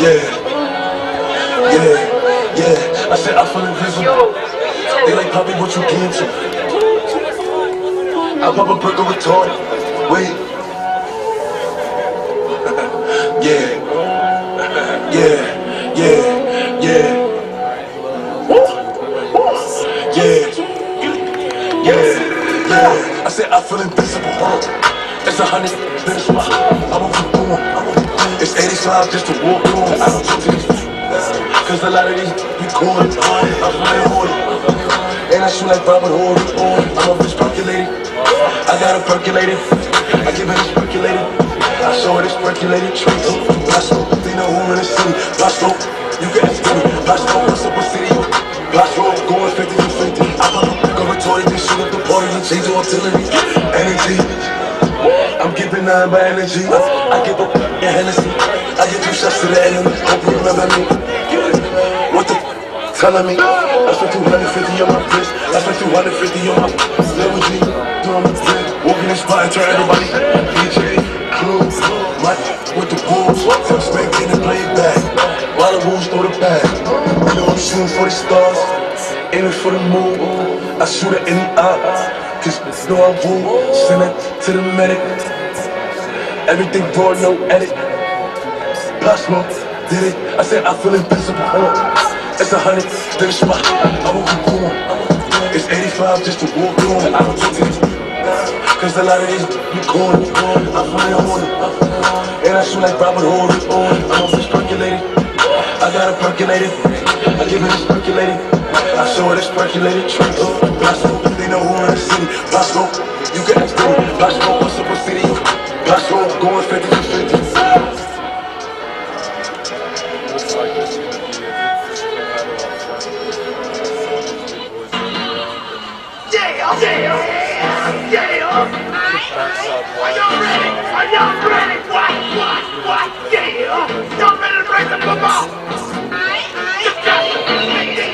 I said I feel invisible. They like, Poppy, what you get to? I pop a brick of retarded. Wait. Yeah. I said I feel invisible. It's 100 finish my. I'm overdoing. It's 85 just to walk on. I don't talk to these. Cause a lot of these be corny. I'm really horny. And I shoot like Robert Horry. I'm a bitch percolated. I got it percolated. I give it percolated. I show it percolated. Blasco, they know who in the city. Blasco, you can ask me. Blasco, what's up with city? Blasco, going 50 to 50. I pop up, go retarded. This shit at the party. You change the artillery. Energy. I'm giving 9 by energy. I give up your Hennessy. I give 2 shots to the enemy. Hope you remember me. What the telling me? I spent 250 on my wrist. I spent 250 on my little G. Doing my thing. Walking this spot and turn everybody. DJ, crew, my with the wolves. Fuck spanking and play it back. While the wolves throw the bag. You know I'm shooting for the stars. Aiming for the moon. I shoot at any eye. Cause you know I won't. Send it to the medic. Everything raw, no edit. Plasma, did it. I said I feel invincible. It's 100, finish my. I'm overdoing. It's 85 just to walk on. I don't talk to these. Cause a lot of these be corny. I'm really horny. And I shoot like Robert Horry. I'm a bitch percolated. I got it percolated. I give it percolated. I show it percolated. Blasco, they know who in the city. Blasco, you can ask me. Blasco, what's up with city? Blasco, going 50 to 50. Are y'all ready? Are y'all ready? What? Yeah! Y'all ready to break the football? You got to believe it.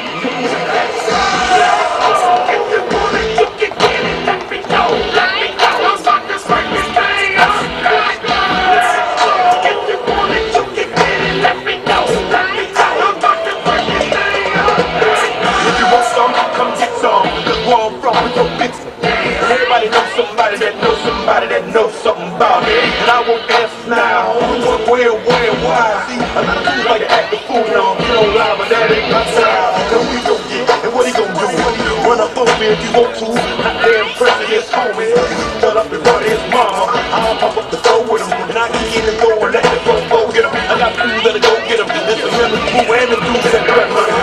If you want it, you can get it. Let me know. I'm about to break this thing up. If you want it, you can get it. Let me know. I'm about to break this thing up. If you want some, come get some. Cause where I'm from, we go big. Everybody knows somebody that knows somebody that knows something about me. And I won't ask now. Where, why? See, a lot of fools like to act the fool now. You don't lie, but that ain't my style. Cause we gon' get, and what he gon' do? Run up on me if you want to. Not damn president's homie. Shut up and run his mama. I'll pop up the door with him. And I can get in the door and let the front go get him. I got fools that'll go get him. That's the members who and the dudes that run money.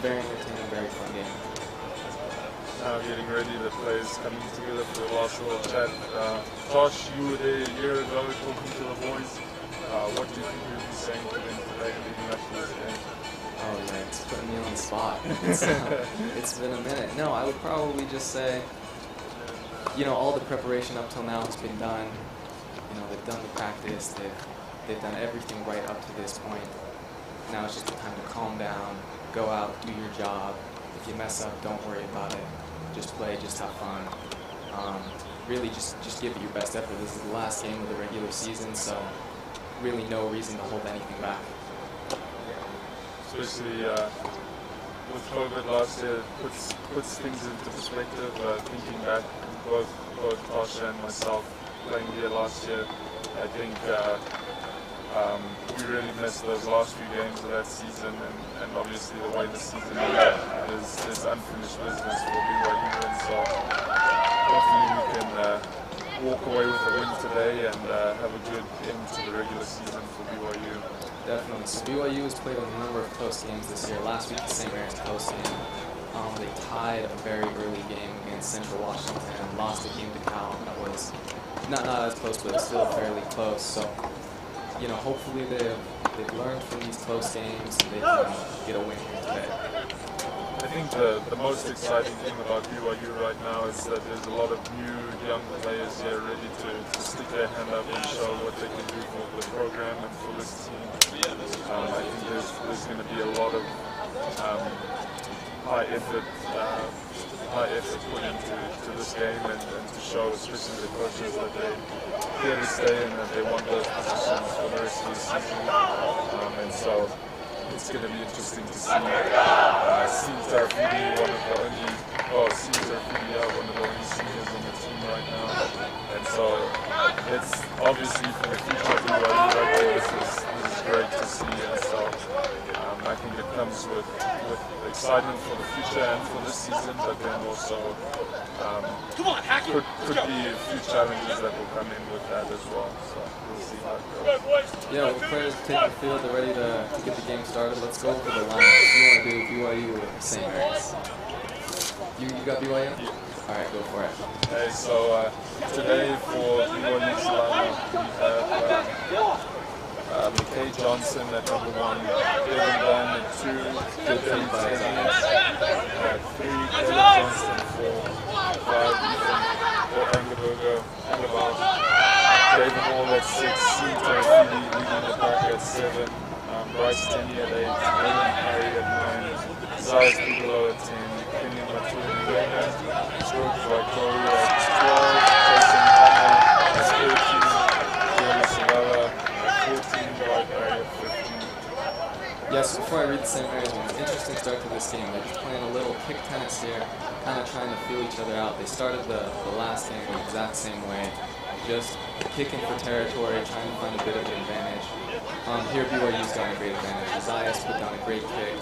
Very entertaining, very fun game. Now getting ready, the players coming together for the last little chat. Josh, you were there a year ago talking to the boys. What do you think you'll be saying to them today leading up to this game? Oh man, it's putting me on the spot. It's been a minute. No, I would probably just say, you know, all the preparation up till now has been done. You know, they've done the practice, they've done everything right up to this point. Now it's just the time to calm down, go out, do your job. If you mess up, don't worry about it. Just play, just have fun. Really just give it your best effort. This is the last game of the regular season, so really no reason to hold anything back. Especially with COVID last year, puts things into perspective. Thinking back, both Tasha and myself playing here last year, I think we really missed those last few games of that season, and obviously the way the season ended is unfinished business for BYU, and so hopefully we can walk away with a win today and have a good end to the regular season for BYU. Definitely. So BYU has played a number of close games this year. Last week, the St. Mary's close game. They tied a very early game against Central Washington and lost a game to Cal that was not as close, but still fairly close. So, you know, hopefully they've learned from these close games and they can get a win here today. I think the most exciting thing about BYU right now is that there's a lot of new young players here ready to stick their hand up and show what they can do for the program and for the this team. I think there's going to be a lot of high effort put into this game and to show, especially the coaches, that they're here to stay and that they want those positions for the rest of the season. And so it's going to be interesting to see Seems Tarafidi, one of the only seniors on the team right now. And so it's obviously for the future of BYU Rugby, this is great to see. And so I think it comes with excitement for the future and for this season, but then also could be a few challenges that will come in with that as well. So we'll see how it goes. Yeah, well, players take the field, they're ready to get the game started. Let's go over the line. You want to do BYU or St. Mary's? You got BYU? Yeah. All right, go for it. Okay, so today for BYU's lineup, we have McKay Johnson at number 1, Kevin Dunn at 2, Kevin Teddy at 3, Kevin Johnson 4, 5, Ethan Angerberger, David Hall at 6, Seems Tarafidi leading the pack at 7, Bryce Tenney at 8, Alan Perry at 9, Zayas Bigelow at 10, Kenyon Maturini George Victoria at 12, Jason Palmer at 13, Jeremy Savella at 14, Dwight Barry at 15. Yes, before I read the St. Mary's one, interesting start to this game. They're just playing a little kick tennis here, kind of trying to feel each other out. They started the last game the exact same way, just kicking for territory, trying to find a bit of an advantage. Here BYU's got a great advantage. Zayas put down a great kick. It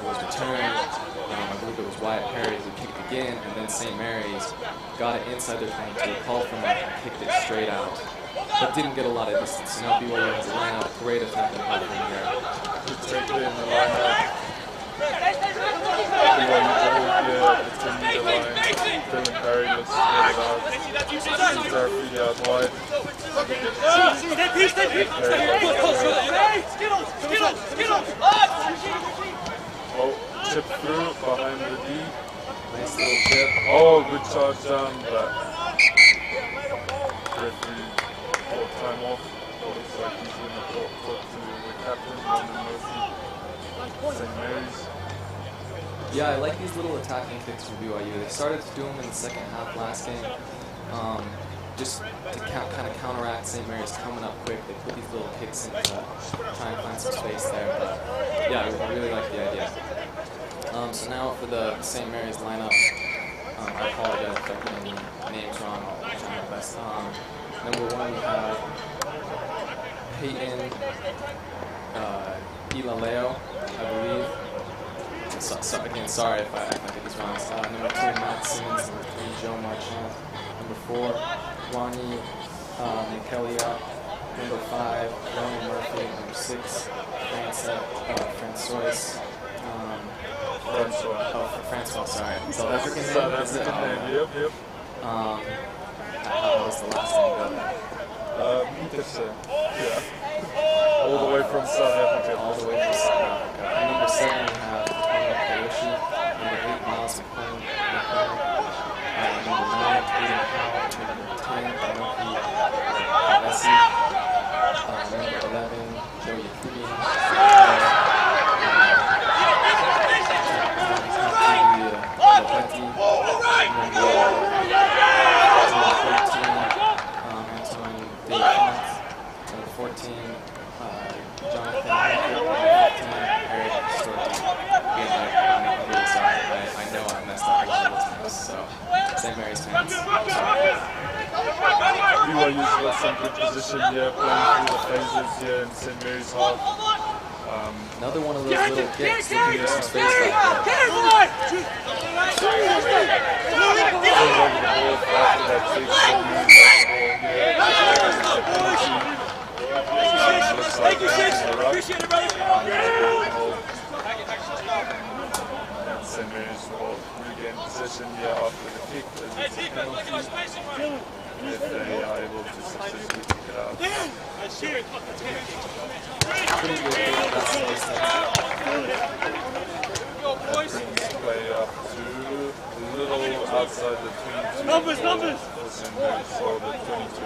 was returned. I believe it was Wyatt Perry who kicked again, and then St. Mary's got it inside their 22, called from it, and kicked it straight out. But didn't get a lot of distance. So now BYU has a lineup, great attacking platform here. Good take in the lineup. BYU double here, it's in the line. Dylan Perry looks to get it out. Seems Tarafidi out wide. Oh, chip through behind the D. Nice little chip. Oh, good charge down, but referee called time off. Looks like he's going to talk to the captain, London Murphy, St. Mary's. Yeah, I like these little attacking kicks from BYU. They started to do them in the second half last game, just to kind of counteract St. Mary's coming up quick. They put these little kicks in to try and find some space there. But yeah, I really like the idea. So now for the St. Mary's lineup, I apologize if I get any names wrong. I'll try my best. Number 1 we have Peyton Ilaleo, I believe. So again, sorry if I get these wrong. Number 2, Matt Simmons. Number 3, Joe Marchand. Number 4, Wani Mikelia. Number 5, Ronan Murphy. Number 6, Francois. Francois, sorry. South African name? South African name, yep. How was the last name? Peterson, yeah. All the way from South Africa. All the way from South Africa. And number 7 we have Kayoshi. Number 8, Miles McClung. Number 9, Aiden Powell. Number 10, Anoki Alessi. Number 11, Joe Yakubi. St. Mary's fans. BYU's got some good position here, playing through the phases here in St. Mary's half. Another one of those little kicks, looking for some space back there. Appreciate it, brother. St. Mary's will regain possession here after the kick. If they are able to successfully kick it out. Pretty good kick, that's Brings play up to a little outside the 22. Numbers! For St. Mary's, so the 22.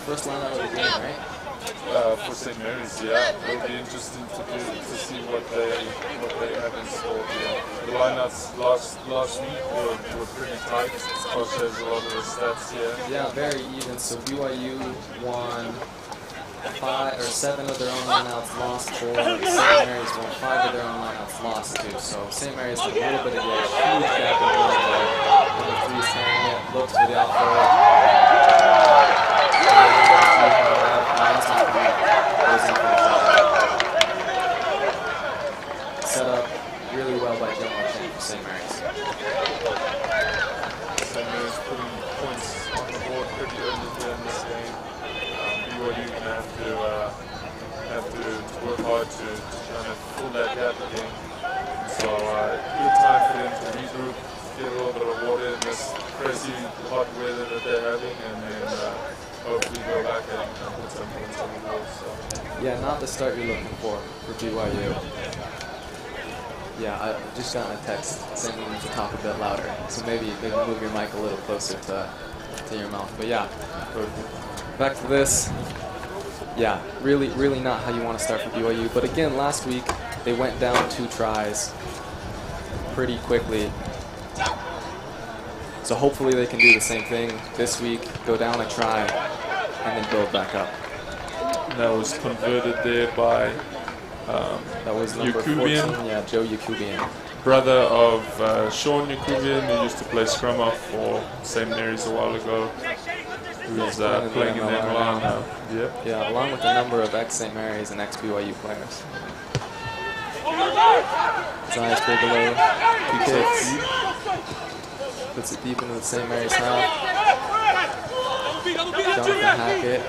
First line out of the game, right? for St. Mary's, yeah, it'll be interesting to see what they have in store here. The lineups last week were pretty tight. Coach has a lot of the stats here. Yeah, very even. So BYU won 5 or 7 of their own lineouts, lost 4. St. Mary's won 5 of their own lineouts, lost 2. So St. Mary's had a little bit of a huge gap in the middle there. Number 3 is carrying it, looks for the outfield. Set up really well by Joe Marchand for St. Mary's. St. Mary's putting points on the board pretty early here in this game. BYU gonna have to work hard to kind of pull that gap again. So good time for them to regroup, get a little bit of water in this crazy hot weather that they're having, and then hopefully go back and put some points on the board. So. Yeah, not the start you're looking for BYU. Yeah, I just got a text saying we need to talk a bit louder. So maybe move your mic a little closer to your mouth. But yeah, back to this. Yeah, really not how you want to start for BYU. But again, last week they went down 2 tries pretty quickly. So hopefully they can do the same thing this week, go down a try, and then build back up. That was converted there by that was number Yakubian. 14, yeah, Joe Yakubian. Brother of Sean Yakubian, who used to play Scrum off for St. Mary's a while ago, who's playing in the MLR now. Yeah, along with a number of ex-St. Mary's and ex-BYU players. Zias Bigelow, he kicks, puts it deep into the St. Mary's half. Jonathan Hackett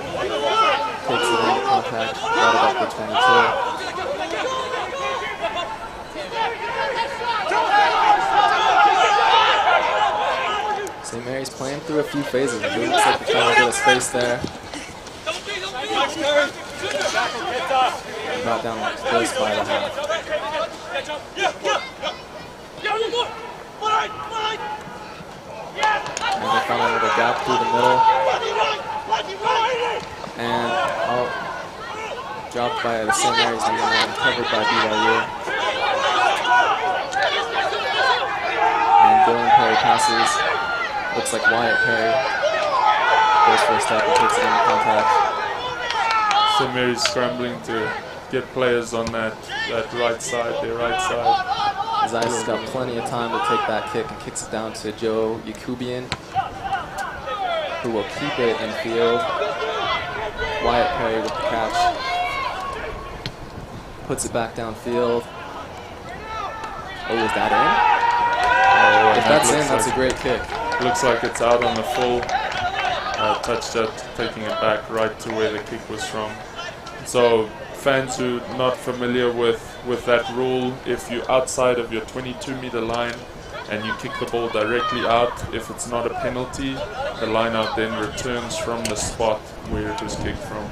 takes it into contact, got it up to 22. St. Mary's playing through a few phases. It looks like they're trying to get a space there. Brought down close by the half. And they found a little gap through the middle. And dropped by the St. Mary's and then covered by BYU. And Dylan Perry passes. Looks like Wyatt Perry goes for a step and takes it into contact. St. Mary's scrambling to get players on that right side, their right side. Zeiss got plenty of time to take that kick and kicks it down to Joe Yakubian, who will keep it in field. Wyatt Perry with the catch. Puts it back downfield. Oh, is that in? Oh, if that's in, that's a great kick. Looks like it's out on the full. Touched it, taking it back right to where the kick was from. So fans who are not familiar with that rule, if you're outside of your 22-meter line and you kick the ball directly out, if it's not a penalty, the line-out then returns from the spot where it was kicked from.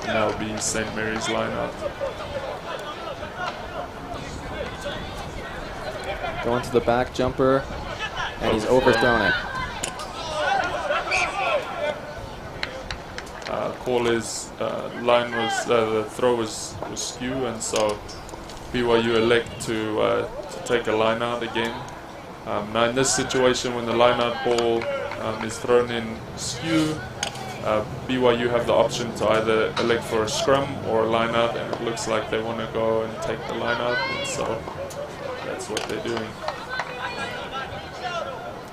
And that'll be St. Mary's line-out. Going to the back jumper, and he's overthrown it. Call is the throw was skew, and so BYU elect to take a line out again. Now in this situation, when the line out ball is thrown in skew, BYU have the option to either elect for a scrum or a line out, and it looks like they want to go and take the line out, and so that's what they're doing.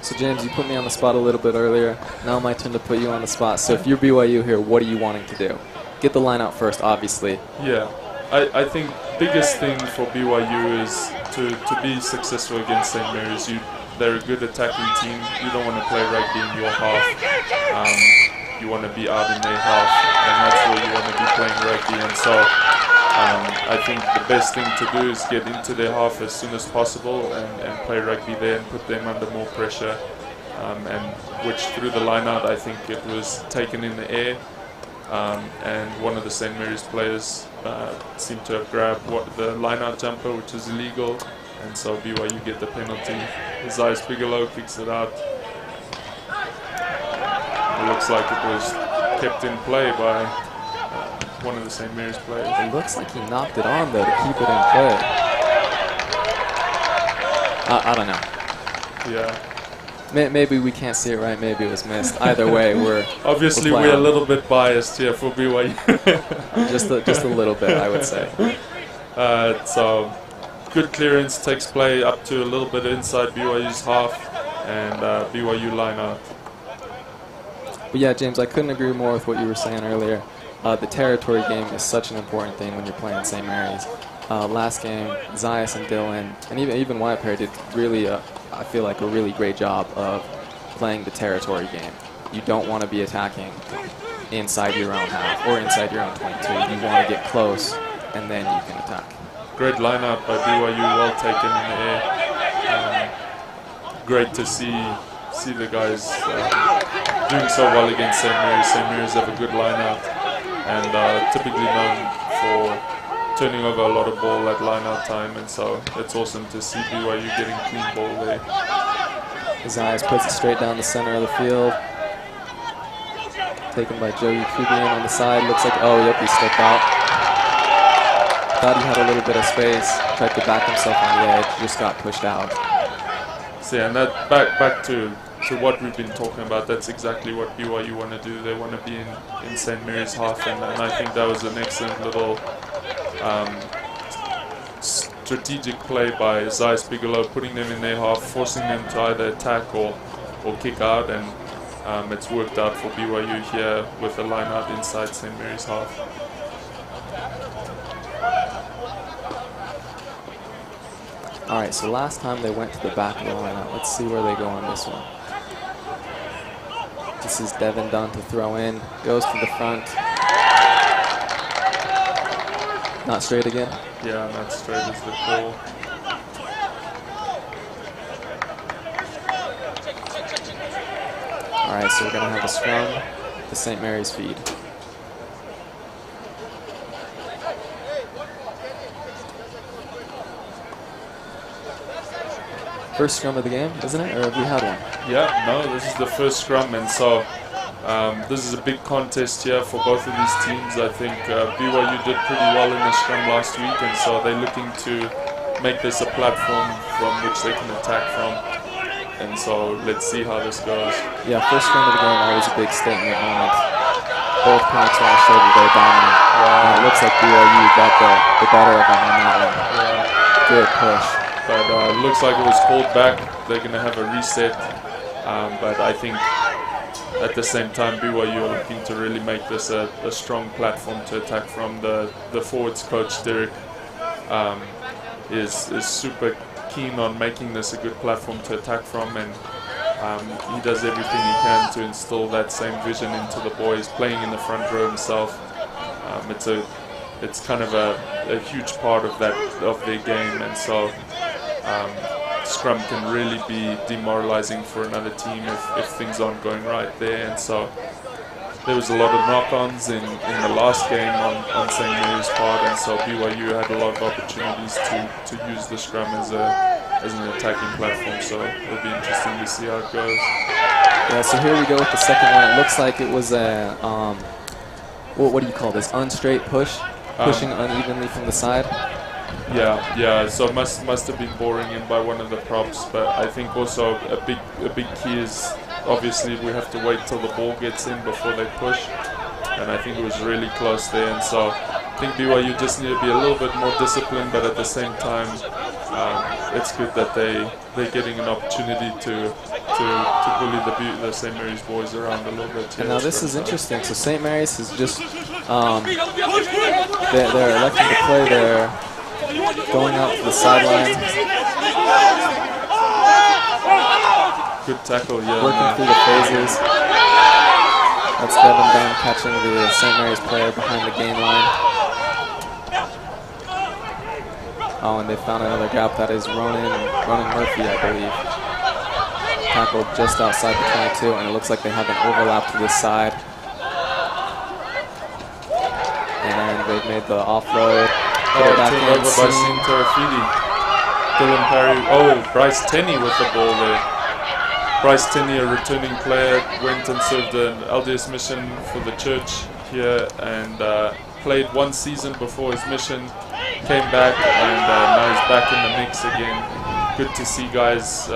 So James, you put me on the spot a little bit earlier. Now my turn to put you on the spot. So if you're BYU here, what are you wanting to do? Get the line out first, obviously. Yeah, I think biggest thing for BYU is to be successful against St. Mary's. They're a good attacking team. You don't want to play rugby in your half. You want to be out in their half, and that's where you want to be playing rugby. And so I think the best thing to do is get into their half as soon as possible and play rugby there and put them under more pressure. And which through the line out, I think it was taken in the air. And one of the St. Mary's players seemed to have grabbed the line-out jumper, which is illegal, and so BYU get the penalty. Zias Bigelow kicks it out. It looks like it was kept in play by one of the St. Mary's players. It looks like he knocked it on, though, to keep it in play. I don't know. Yeah. Maybe we can't see it right. Maybe it was missed. Either way, obviously we're a little bit biased here for BYU. just a little bit, I would say. So good clearance, takes play up to a little bit inside BYU's half, and BYU line out. But yeah, James, I couldn't agree more with what you were saying earlier. The territory game is such an important thing when you're playing St. Mary's. Last game, Zayas and Dylan, and even Wyatt Perry did really, I feel like, a really great job of playing the territory game. You don't want to be attacking inside your own half or inside your own 22. You want to get close, and then you can attack. Great line out by BYU, well taken in the air. Great to see the guys doing so well against St. Mary's. St. Mary's have a good line out, and typically known for turning over a lot of ball at line-out time, and so it's awesome to see BYU getting clean ball there. Zayas puts it straight down the center of the field. Taken by Joey Kubian on the side. Looks like, oh, yep, he stepped out. Thought he had a little bit of space. Tried to back himself on the edge, just got pushed out. So yeah, and that back to what we've been talking about, that's exactly what BYU want to do. They want to be in St. Mary's half, and I think that was an excellent little strategic play by Zayas Bigelow, putting them in their half, forcing them to either attack or kick out, and it's worked out for BYU here with a line out inside St. Mary's half. Alright, so last time they went to the back of the lineup. Let's see where they go on this one. This is Devin Dunn to throw in. Goes to the front. Not straight again? Yeah, not straight is the call. Alright, so we're going to have a scrum to St. Mary's feed. First scrum of the game, isn't it? Or have we had one? Yeah, no, this is the first scrum, and so this is a big contest here for both of these teams. I think BYU did pretty well in the scrum last week, and so they're looking to make this a platform from which they can attack from. And so let's see how this goes. Yeah, first scrum of the game, always a big statement moment. Both Peninsula showed that they're dominant. And it looks like BYU got the better of them on that one. Yeah. Good push. But it looks like it was called back. They're going to have a reset. But I think at the same time, BYU are looking to really make this a strong platform to attack from. The forwards coach, Derek, is super keen on making this a good platform to attack from, and he does everything he can to instill that same vision into the boys, playing in the front row himself. It's kind of a huge part of their game, and so scrum can really be demoralizing for another team if things aren't going right there. And so there was a lot of knock-ons in the last game on St. Mary's part, and so BYU had a lot of opportunities to use the scrum as an attacking platform, so it'll be interesting to see how it goes. Yeah, so here we go with the second one. It looks like it was a, what do you call this, unstraight push? Pushing unevenly from the side? Yeah, so it must have been boring in by one of the props, but I think also a big key is obviously we have to wait till the ball gets in before they push, and I think it was really close there, and so I think BYU just need to be a little bit more disciplined, but at the same time it's good that they're getting an opportunity to bully the St. Mary's boys around a little bit. And now this is interesting. So St. Mary's is just they're electing to play there, going out to the sideline. Good tackle, yeah. Working through the phases. That's Devin Dunn catching the St. Mary's player behind the gain line. Oh, and they found another gap. That is Ronan Murphy, I believe. Tackled just outside the 22, and it looks like they have an overlap to this side. And they've made the off-road. Turned over by Sim Terafidi. Dylan Parry. Oh, Bryce Tenney with the ball there. Bryce Tinney, a returning player, went and served an LDS mission for the church here and played 1 season before his mission, came back, and now he's back in the mix again. Good to see guys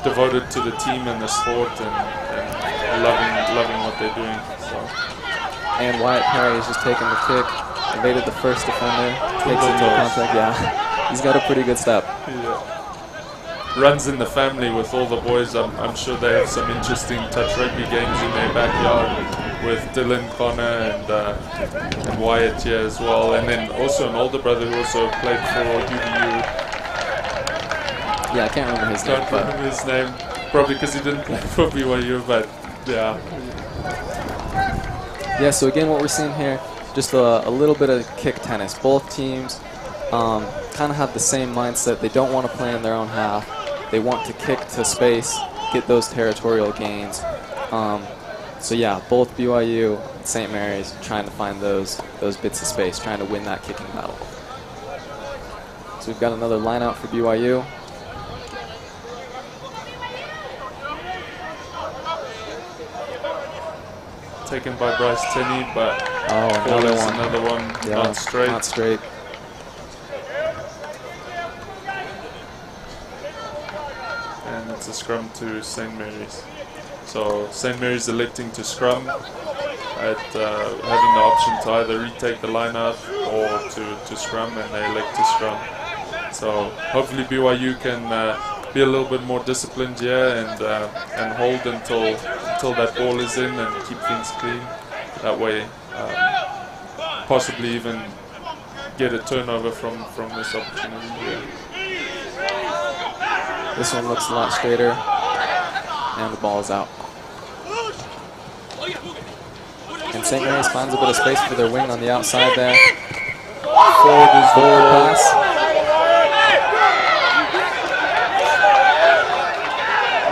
devoted to the team and the sport and loving what they're doing. So. And Wyatt Perry is just taking the kick, evaded the first defender, takes it into contact. Yeah, he's got a pretty good step. Yeah. Runs in the family with all the boys. I'm sure they have some interesting touch rugby games in their backyard with Dylan, Connor, and Wyatt here as well. And then also an older brother who also played for UBU. Yeah, I can't remember his name. Can't remember his name, probably because he didn't play for BYU, but yeah. Yeah, so again, what we're seeing here, just a little bit of kick tennis. Both teams kind of have the same mindset. They don't want to play in their own half. They want to kick to space, get those territorial gains. So yeah, both BYU and St. Mary's trying to find those bits of space, trying to win that kicking battle. So we've got another line out for BYU. Taken by Bryce Tinney, but another one, yeah, not straight. Not straight. And it's a scrum to St. Mary's. So St. Mary's electing to scrum at having the option to either retake the line out or to scrum, and they elect to scrum. So hopefully BYU can be a little bit more disciplined here and hold until that ball is in and keep things clean. That way, possibly even get a turnover from this opportunity here. This one looks a lot straighter, and the ball is out. And St. Mary's finds a bit of space for their wing on the outside there. Forward pass.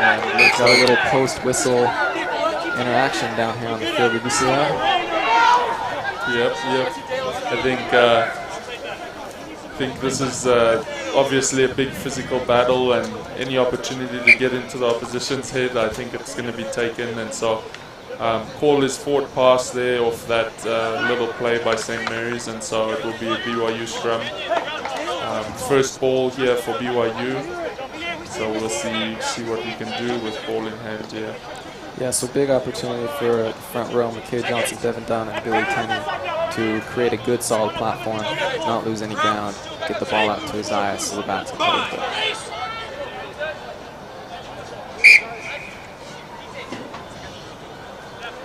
And we've got a little post-whistle interaction down here on the field. Did you see that? Yep. I think this is obviously a big physical battle, and any opportunity to get into the opposition's head, I think it's going to be taken. And so call is forward pass there off that little play by St. Mary's, and so it will be a BYU scrum. First ball here for BYU, so we'll see what we can do with ball in hand here. Yeah, so big opportunity for the front row, McKay Johnson, Devin Dunn, and Billy Tenney to create a good solid platform, not lose any ground, get the ball out to his eyes so the backs are covered.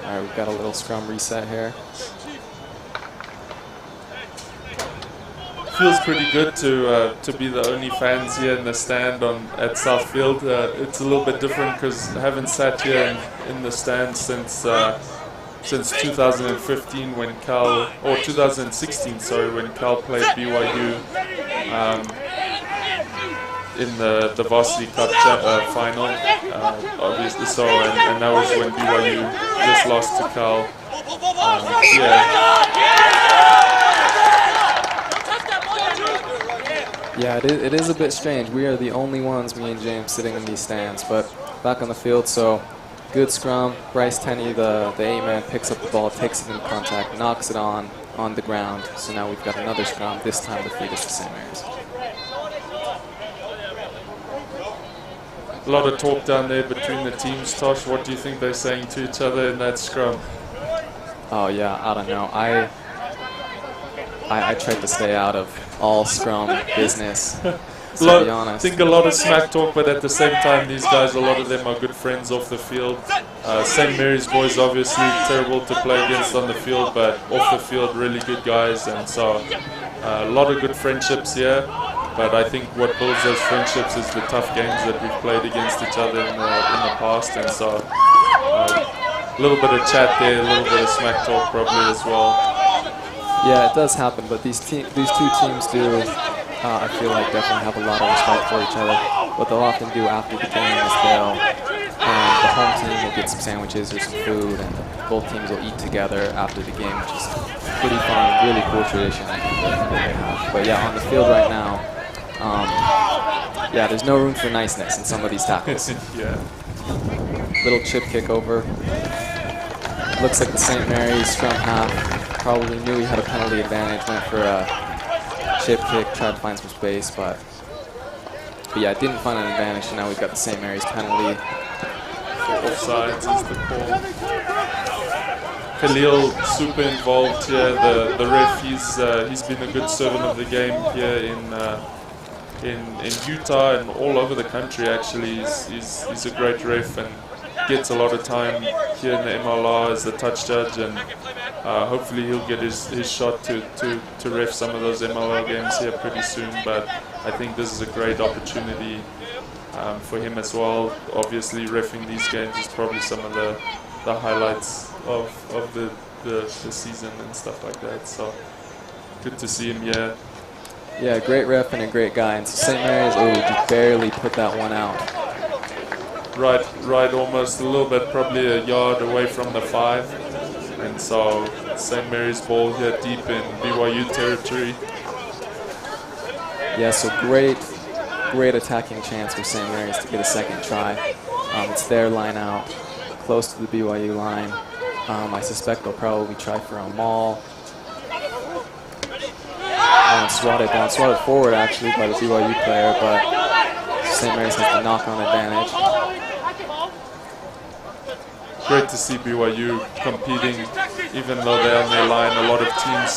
All right, we've got a little scrum reset here. Feels pretty good to be the only fans here in the stand at Southfield. It's a little bit different because I haven't sat here in the stand since 2015 when 2016, sorry, when Cal played BYU in the Varsity Cup final, obviously. So and that was when BYU just lost to Cal. Yeah, it is a bit strange. We are the only ones, me and James, sitting in these stands, but back on the field, so good scrum. Bryce Tenney, the 8-man, picks up the ball, takes it in contact, knocks it on the ground. So now we've got another scrum. This time the feed is to St. Mary's. A lot of talk down there between the teams. Tosh, what do you think they're saying to each other in that scrum? Oh yeah, I don't know. I tried to stay out of all scrum business, to be honest. I think a lot of smack talk, but at the same time, these guys, a lot of them are good friends off the field. St. Mary's boys, obviously, terrible to play against on the field, but off the field, really good guys. And so a lot of good friendships here. But I think what builds those friendships is the tough games that we've played against each other in the past. And so a little bit of chat there, a little bit of smack talk probably as well. Yeah, it does happen, but these two teams do, I feel like, definitely have a lot of respect for each other. What they'll often do after the game is the home team will get some sandwiches or some food, and both teams will eat together after the game, which is pretty fun, really cool tradition I think that they have. But yeah, on the field right now, yeah, there's no room for niceness in some of these tackles. Yeah. Little chip kick over. Looks like the St. Mary's scrum half probably knew he had a penalty advantage, went for a chip kick, tried to find some space, but yeah, didn't find an advantage, so now we've got the St. Mary's penalty. Offsides is the call. Khalil super involved here. The ref, he's been a good servant of the game here in Utah and all over the country. Actually, he's a great ref and gets a lot of time here in the MLR as the touch judge, and hopefully he'll get his shot to ref some of those MLR games here pretty soon. But I think this is a great opportunity for him as well. Obviously, reffing these games is probably some of the highlights of the season and stuff like that. So good to see him here. Yeah, great ref and a great guy. And so St. Mary's, just barely put that one out. Right, almost a little bit, probably a yard away from the 5. And so St. Mary's ball here deep in BYU territory. Yeah, so great attacking chance for St. Mary's to get a second try. It's their line out, close to the BYU line. I suspect they'll probably try for a maul. Swatted forward actually by the BYU player, but St. Mary's has the knock-on advantage. Great to see BYU competing, even though they're on their line. A lot of teams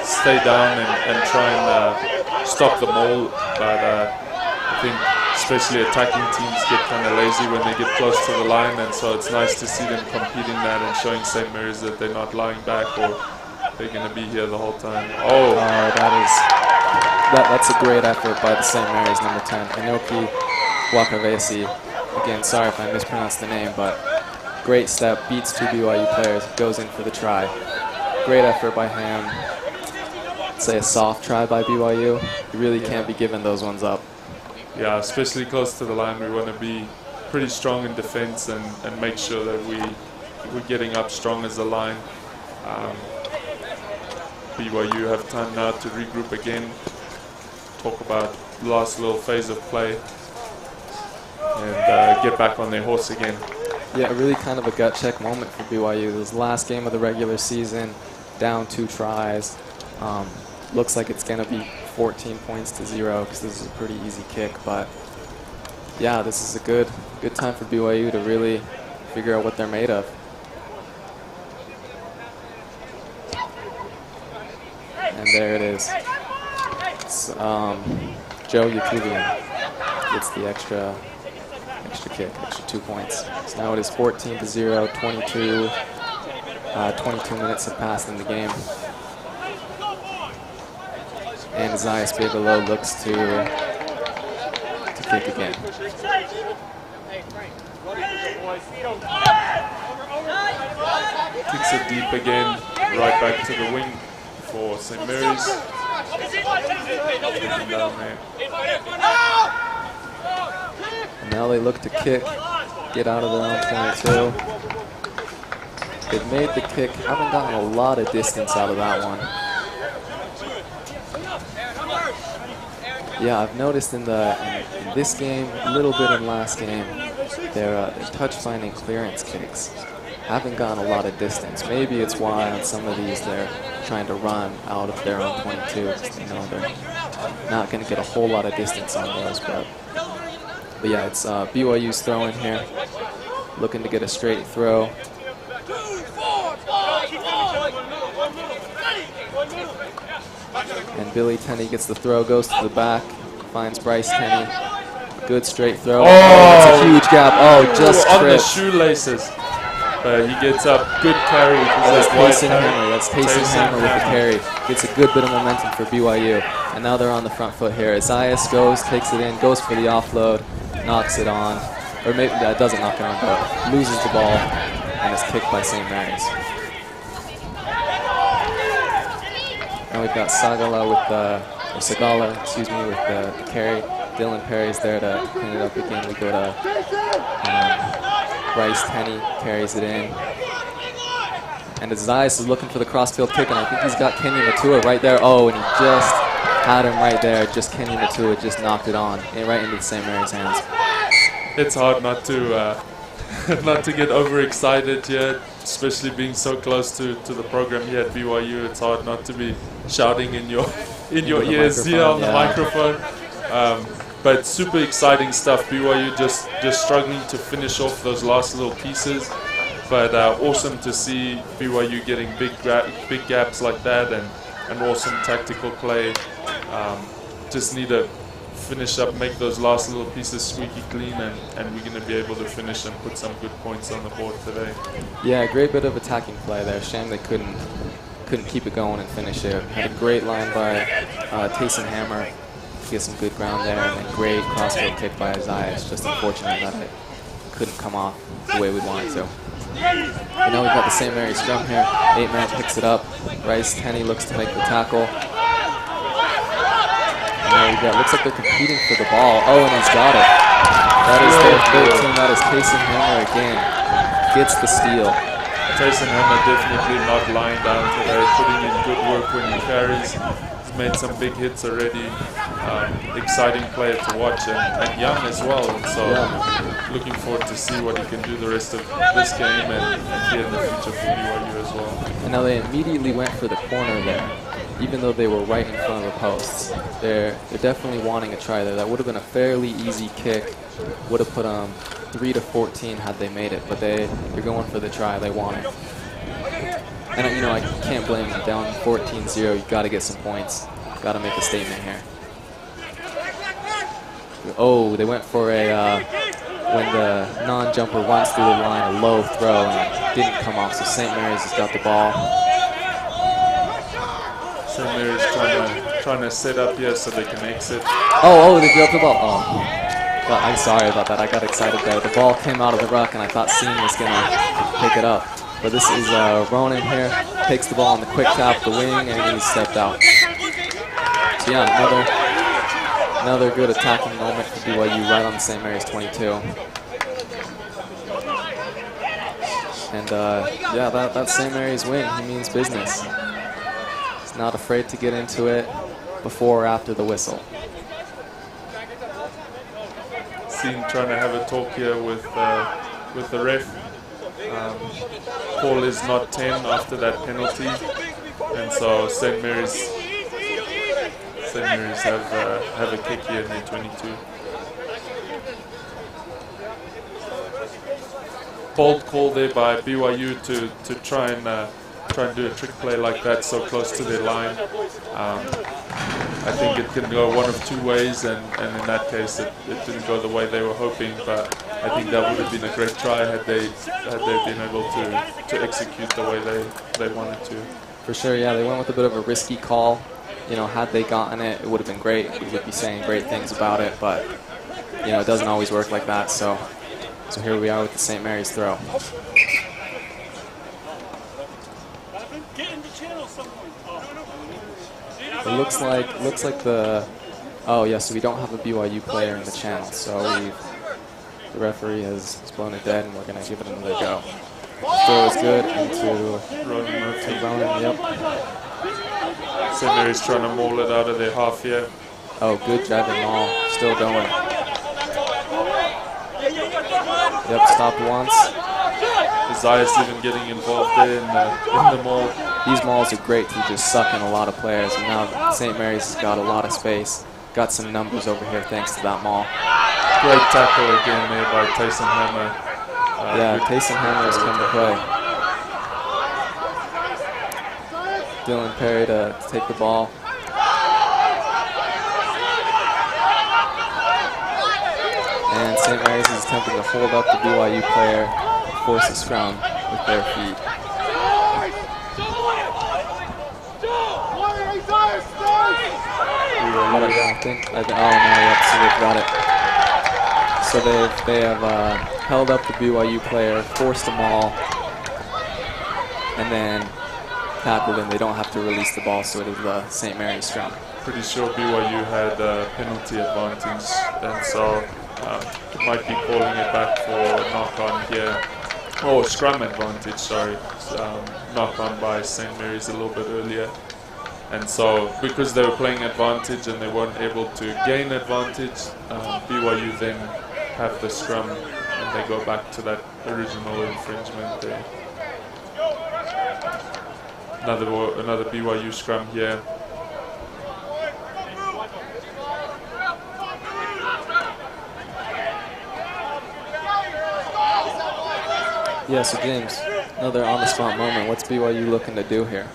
stay down and try and stop the maul, but I think especially attacking teams get kind of lazy when they get close to the line, and so it's nice to see them competing that and showing St. Mary's that they're not lying back or they're going to be here the whole time. That's a great effort by the St. Mary's number 10, Inoki Wakavesi. Again, sorry if I mispronounced the name, but great step, beats 2 BYU players, goes in for the try. Great effort by him. I'd say a soft try by BYU. You really can't be giving those ones up. Yeah, especially close to the line. We want to be pretty strong in defense and make sure that we're getting up strong as a line. BYU have time now to regroup again, talk about the last little phase of play, and get back on their horse again. Yeah, really kind of a gut check moment for BYU. This last game of the regular season, down 2 tries. Looks like it's going to be 14 points to 0 because this is a pretty easy kick. But yeah, this is a good time for BYU to really figure out what they're made of. And there it is. It's, Joe Yakubian gets the extra kick, extra 2 points. So now it is 14 to 0, 22 minutes have passed in the game. And Zayas Bigelow looks to kick again. Kicks it deep again, right back to the wing for St. Mary's. And now they look to kick, get out of their own 22. They've made the kick, haven't gotten a lot of distance out of that one. Yeah, I've noticed in this game, a little bit in last game, their touch finding clearance kicks haven't gotten a lot of distance. Maybe it's why on some of these they're trying to run out of their own 22 because they know they're not going to get a whole lot of distance on those. But yeah, it's BYU's throwing here, looking to get a straight throw. And Billy Tenney gets the throw, goes to the back, finds Bryce Tenney. Good straight throw. Oh, that's a huge gap. Oh, just on the tripped. shoelaces. He gets up. Good carry. That's Taysom Hammer. That's Taysom Hammer with the carry. Gets a good bit of momentum for BYU. And now they're on the front foot here. Zayas goes, takes it in, goes for the offload, knocks it on. Or maybe that doesn't knock it on, but loses the ball and is kicked by St. Mary's. Now we've got Sagala with the carry. Dylan Perry's there to clean it up again. We go to Bryce Tenney, carries it in. And Zayas is looking for the crossfield kick, and I think he's got Kenny Matua right there. Oh, and he just had him right there. Just Kenny Matua just knocked it on, right into the St. Mary's hands. It's hard not to not to get overexcited here, especially being so close to the program here at BYU. It's hard not to be shouting in your ears here on the microphone. But super exciting stuff. BYU just struggling to finish off those last little pieces. But awesome to see BYU getting big gaps like that, and awesome tactical play. Just need to finish up, make those last little pieces squeaky clean, and we're going to be able to finish and put some good points on the board today. Yeah, great bit of attacking play there. Shame they couldn't keep it going and finish it. Had a great line by Taysom Hammer to get some good ground there, and then great crossfield kick by Isaiah. It's just unfortunate that it couldn't come off the way we wanted to. And now we've got the St. Mary's scrum here. 8-man picks it up. Bryce Tenney looks to make the tackle. And there we go. Looks like they're competing for the ball. Oh, and he's got it. That is their 13. That is Taysom Hammer again. Gets the steal. Taysom Hammer definitely not lying down today, putting in good work when he carries. He's made some big hits already. Exciting player to watch, and young as well. And so looking forward to see what he can do the rest of this game and here in the future for BYU as well. And now they immediately went for the corner there, even though they were right in front of the posts. They're definitely wanting a try there. That would have been a fairly easy kick. Would have put them 3-14 had they made it, but they're going for the try. They want it. And I can't blame them. Down 14-0, you got to get some points. Got to make a statement here. Oh, they went for a when the non-jumper runs through the line, a low throw, and it didn't come off. So St. Mary's has got the ball. St. Mary's trying to set up here so they can exit. Oh, they dropped the ball. Oh, I'm sorry about that. I got excited there. The ball came out of the ruck, and I thought Sean was gonna pick it up. But this is Ronan here. Takes the ball on the quick tap, the wing, and he stepped out. So yeah, another good attacking moment for BYU right on the St. Mary's 22. And yeah, that St. Mary's win, he means business. He's not afraid to get into it before or after the whistle. Seen trying to have a talk here with the ref. Call is not 10 after that penalty, and so St. Mary's have a kick here in their 22. Bold call there by BYU to try and do a trick play like that so close to their line. I think it can go one of two ways, and in that case it didn't go the way they were hoping, but I think that would have been a great try had they been able to execute the way they wanted to. For sure, yeah, they went with a bit of a risky call. Had they gotten it, it would have been great. We would be saying great things about it, but it doesn't always work like that. So here we are with the St. Mary's throw. It looks like the so we don't have a BYU player in the channel, so the referee has blown it dead, and we're gonna give it another go. Throw is good into Ronan. Yep. St. Mary's trying to maul it out of their half here. Oh, good driving maul. Still going. Yep, stopped once. Isaiah's even getting involved there in the maul. These mauls are great to just suck in a lot of players, and now St. Mary's has got a lot of space. Got some numbers over here thanks to that maul. Great tackle again there by Taysom Hammer. Yeah, Taysom Hammer has come to play. Dylan Perry to take the ball. And St. Mary's is attempting to hold up the BYU player, force a scrum with their feet. So they've got it. So they have held up the BYU player, forced them all, and then tackled him. They don't have to release the ball, so it is the St. Mary's scrum. Pretty sure BYU had a penalty advantage, and so might be calling it back for knock-on here. Oh, scrum advantage, sorry. Knock-on by St. Mary's a little bit earlier. And so, because they were playing advantage and they weren't able to gain advantage, BYU then have the scrum and they go back to that original infringement there. Another BYU scrum here. Yeah, so James, another on-the-spot moment. What's BYU looking to do here?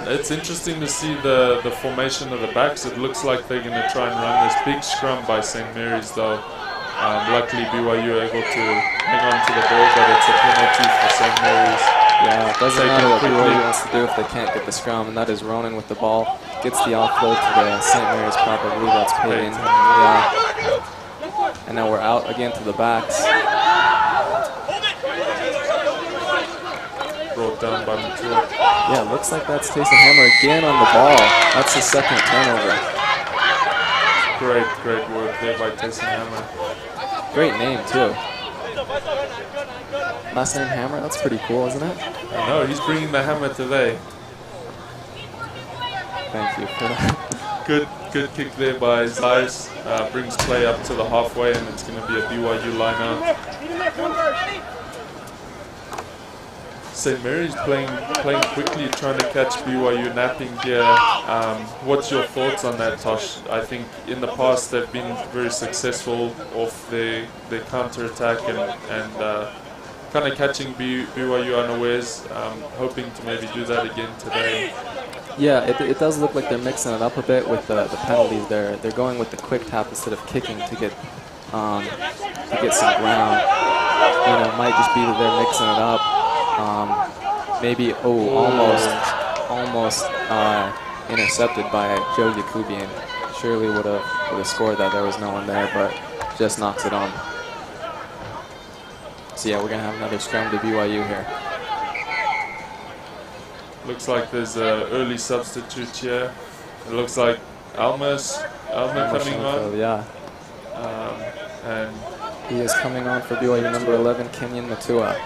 It's interesting to see the formation of the backs. It looks like they're going to try and run this big scrum by St. Mary's, though. Luckily, BYU are able to hang on to the ball, but it's a penalty for St. Mary's. Yeah, it doesn't matter what BYU wants to do if they can't get the scrum, and that is Ronan with the ball. Gets the offload to the St. Mary's prop. I believe that's Peyton. Yeah. And now we're out again to the backs. Brought down by Matua. Yeah, looks like that's Taysom Hammer again on the ball. That's his second turnover. Great work there by Taysom Hammer. Great name, too. Last name Hammer? That's pretty cool, isn't it? I know, he's bringing the hammer today. Thank you for that. Good kick there by Zeiss. Brings play up to the halfway, and it's going to be a BYU line-out. St. Mary's playing quickly, trying to catch BYU napping here. What's your thoughts on that, Tosh? I think in the past they've been very successful off their counter-attack and kind of catching BYU unawares, hoping to maybe do that again today. Yeah, it does look like they're mixing it up a bit with the penalties. They're going with the quick tap instead of kicking to get some ground. You know, it might just be that they're mixing it up. Maybe almost intercepted by Joe Yakubian. Surely would have scored that. There was no one there, but just knocks it on. So yeah, we're gonna have another scrum to BYU here. Looks like there's an early substitute here. It looks like Alma coming on. Yeah. And he is coming on for BYU number 11, Kenyon Matua.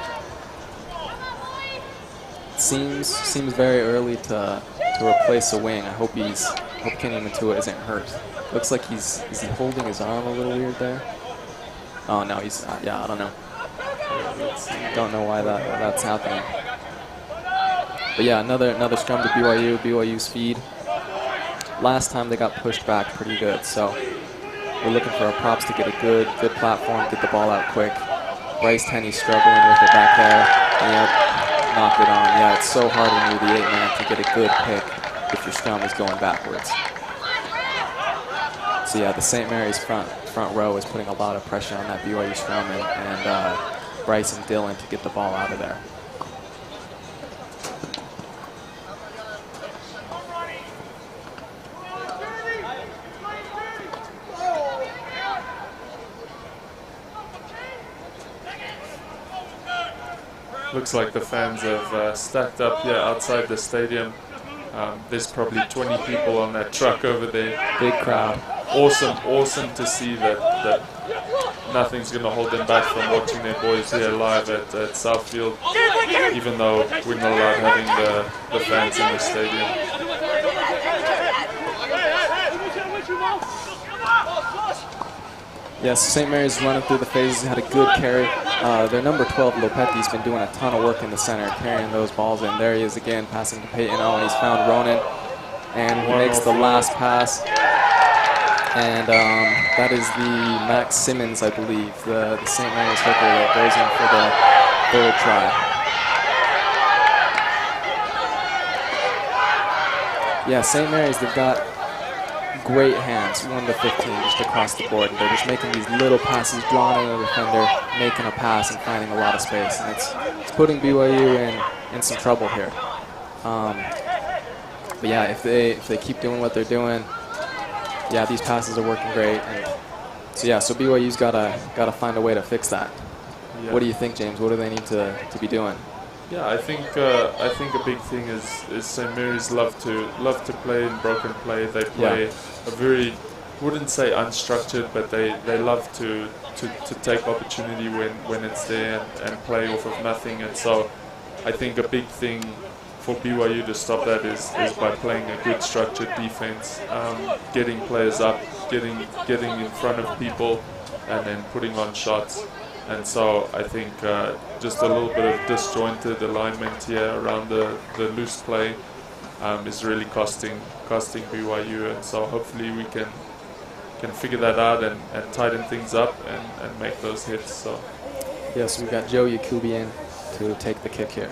Seems very early to replace a wing. I hope Kenyon Matua isn't hurt. Looks like is he holding his arm a little weird there? Oh no, he's yeah, I don't know. Don't know why that's happening. But yeah, another scrum to BYU. BYU's feed. Last time they got pushed back pretty good, so we're looking for our props to get a good platform, get the ball out quick. Bryce Tenney struggling with it back there. Yep, knocked it on. Yeah, it's so hard when you're the 8-man to get a good pick if your scrum is going backwards. So yeah, the St. Mary's front row is putting a lot of pressure on that BYU scrum and Bryce and Dylan to get the ball out of there. looks like the fans have stacked up here outside the stadium. There's probably 20 people on that truck over there. Big crowd. Awesome to see that nothing's going to hold them back from watching their boys here live at Southfield, even though we're not allowed having the fans in the stadium. Yes, St. Mary's running through the phases, had a good carry. Their number 12, Lopetti's been doing a ton of work in the center, carrying those balls in. There he is again, passing to Peyton. Oh, and he's found Ronan, and he makes the last pass. And that is the Max Simmons, I believe, the St. Mary's hooker that goes in for the third try. Yeah, St. Mary's, they've got great hands, 1 to 15, just across the board. They're just making these little passes, drawing in a defender, making a pass, and finding a lot of space. And it's putting BYU in some trouble here. But yeah, if they keep doing what they're doing, yeah, these passes are working great. And so BYU's gotta find a way to fix that. Yeah. What do you think, James? What do they need to be doing? Yeah, I think a big thing is St. Mary's love to play in broken play. They play a very, wouldn't say unstructured, but they love to take opportunity when it's there and play off of nothing. And so I think a big thing for BYU to stop that is by playing a good structured defense, getting players up, getting in front of people, and then putting on shots. And so I think just a little bit of disjointed alignment here around the loose play is really costing BYU, and so hopefully we can figure that out and tighten things up and make those hits. So Yes, we've got Joe Yakubi in to take the kick here.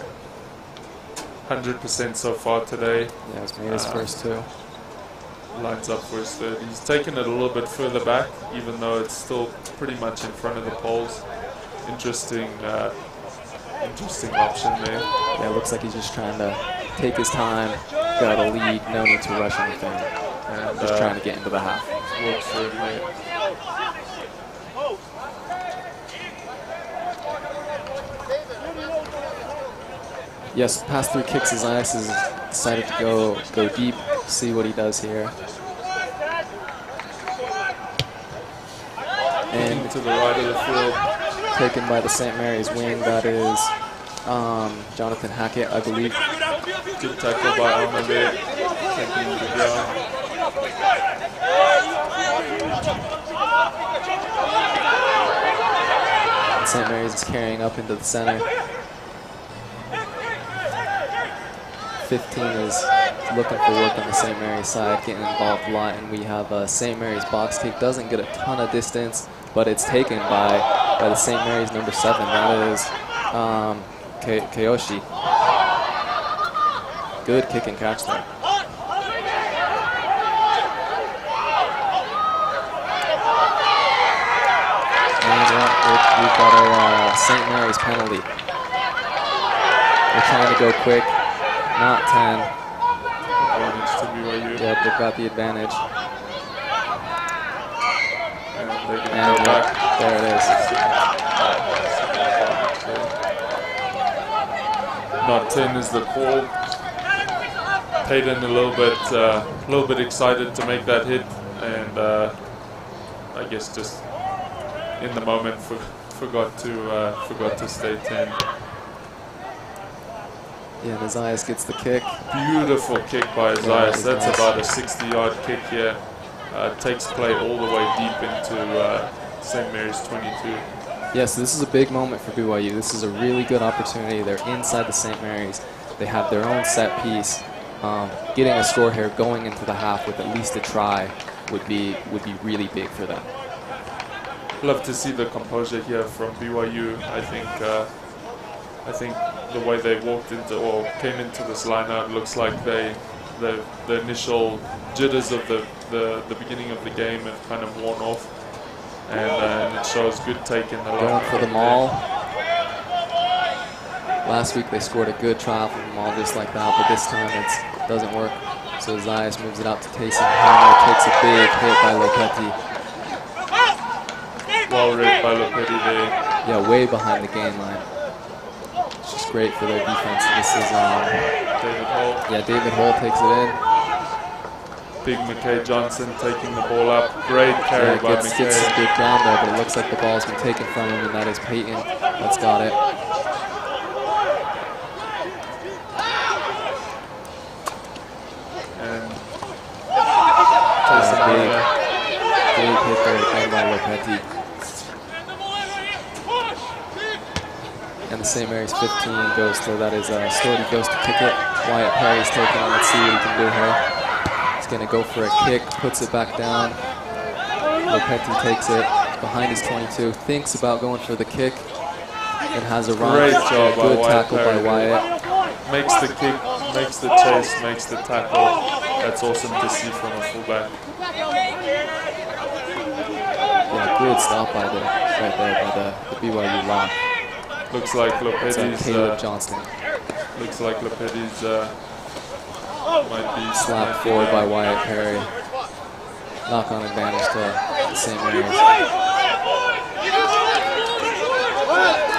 100% so far today. Yeah, he's made his first two. Lines up for his third. He's taken it a little bit further back, even though it's still pretty much in front of the poles. Interesting option there. Yeah, it looks like he's just trying to take his time, got a lead, no need to rush anything. And Just trying to get into the half. works for him there. Yes, past three kicks, Isaias has decided to go deep, see what he does here. And To the right of the field. taken by the St. Mary's wing, that is Jonathan Hackett, I believe. Good tackle by Alma there. Taking him to the ground. St. Mary's is carrying up into the center. 15 is looking for work on the St. Mary's side, getting involved a lot, and we have St. Mary's box kick. Doesn't get a ton of distance, but it's taken by the St. Mary's number 7. That is Kayoshi. Good kick and catch there. And we've got a St. Mary's penalty. They're trying to go quick. Not 10. Advantage to BYU. Yep, they've got the advantage. And they can And go back. there it is. Not 10 is the call. Payton a little bit excited to make that hit, and I guess just in the moment forgot to stay 10. Yeah, and Isaias gets the kick. Beautiful kick by Yeah, Isaias. That's nice. about a 60-yard kick here. Takes play all the way deep into St. Mary's 22. Yes, this is a big moment for BYU. This is a really good opportunity. They're inside the St. Mary's. They have their own set piece. Getting a score here going into the half with at least a try would be really big for them. Love to see the composure here from BYU. I think the way they walked into or came into this lineup looks like the initial jitters of the beginning of the game have kind of worn off, and it shows good take in the Going lineup. for the maul. Last week they scored a good trial from the maul just like that, but this time it doesn't work. So Zayas moves it out to Taysom. Hammer takes a big hit by Lopetti. Well read by Lopetti there. Yeah, way behind the gain line. It's just great for their defense. This is David Holt. yeah, David Hall takes it in. Big McKay Johnson taking the ball up. Great carry Yeah, by gets some McKay. good ground there, but it looks like the ball's been taken from him, and that is Peyton that's got it. And Big hit there again by Lopetti. And the St. Mary's 15 goes to, that is Storty goes to kick it. Wyatt Perry's taking it. Let's see what he can do here. He's going to go for a kick, puts it back down. Lopetti takes it behind his 22, thinks about going for the kick, and has a run. Great job by Good Wyatt tackle by Perry. Wyatt. makes the kick, makes the chase, makes the tackle. That's awesome to see from a fullback. Yeah, good stop by right there by the BYU lock. Looks like It's Lopetti's Caleb Johnston. looks like Lopetti's might be Slapped forward by Wyatt Perry. Knock on advantage to St. Mary's.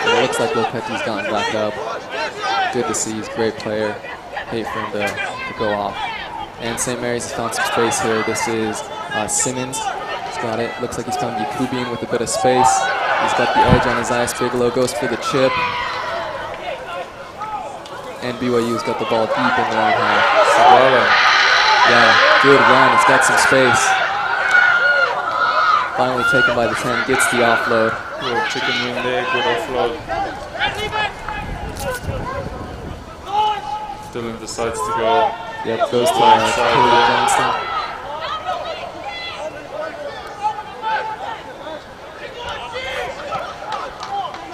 It looks like Lopetti's gotten back up. Good to see. He's a great player. Hate for him to go off. And St. Mary's has found some space here. This is Simmons. He's got it. Looks like he's found Yakubian with a bit of space. He's got the edge on Isaias Bigelow. Goes for the chip. And BYU's got the ball deep in their own half. Yeah, good run. It's got some space. Finally taken by the 10, gets the offload. Little chicken wing there, good offload. Dylan decides to go. Yep, goes to Blindside Taylor there. Johnston.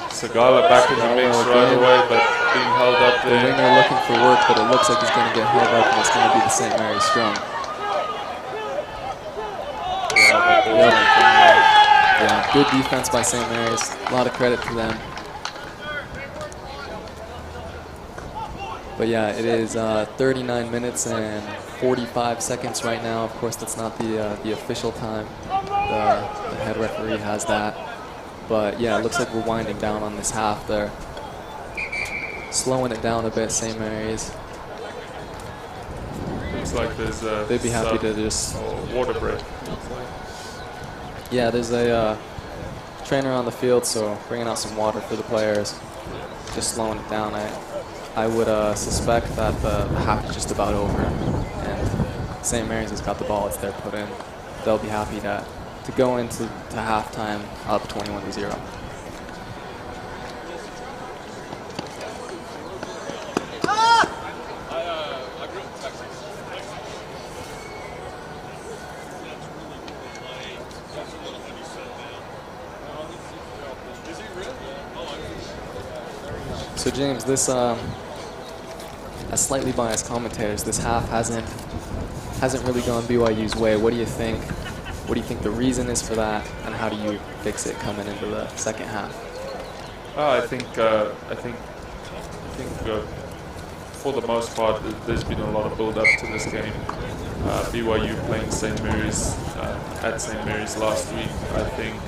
Sagala back in the mix right away, but being held up The there. winger looking for work, but it looks like he's going to get held up, and it's going to be the St. Mary's scrum. Yeah, good defense by St. Mary's. A lot of credit to them. But yeah, it is 39 minutes and 45 seconds right now. Of course, that's not the official time. The head referee has that. But yeah, it looks like we're winding down on this half there. Slowing it down a bit, St. Mary's. Looks like there's a They'd be happy to just... water break. Yeah, there's a trainer on the field, so bringing out some water for the players. Just slowing it down. I would suspect that the half is just about over, and St. Mary's has got the ball. It's their put in. They'll be happy to go into halftime up 21-0. So James, this as slightly biased commentators, this half hasn't really gone BYU's way. What do you think? What do you think the reason is for that, and how do you fix it coming into the second half? I think for the most part, there's been a lot of build-up to this game. BYU playing St. Mary's at St. Mary's last week. I think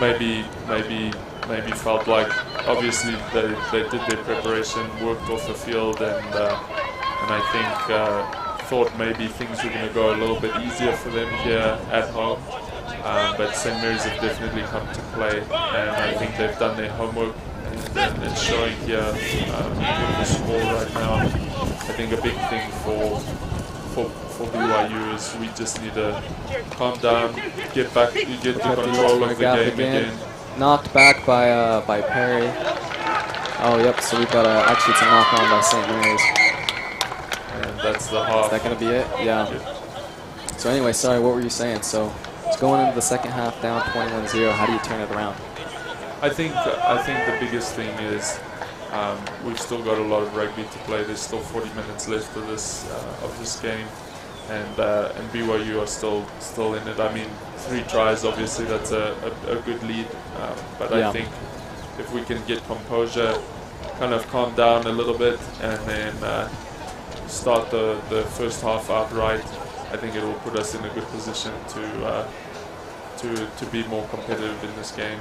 maybe felt like obviously they did their preparation, worked off the field, and I think thought maybe things were going to go a little bit easier for them here at home. But St. Mary's have definitely come to play, and I think they've done their homework, and it's showing here with the score right now. I think a big thing for BYU is we just need to calm down, get the control of the game again. Knocked back by Perry. Oh, yep. So we've got actually it's a knock on by St. Mary's. And that's the half. Is that going to be it? Yeah. So anyway, sorry, what were you saying? So it's going into the second half down 21-0. How do you turn it around? I think the biggest thing is we've still got a lot of rugby to play. There's still 40 minutes left of this game, and BYU are still in it. I mean, 3 tries, obviously that's a good lead, but yeah. I think if we can get composure, kind of calm down a little bit, and then start the first half outright, I think it will put us in a good position to be more competitive in this game.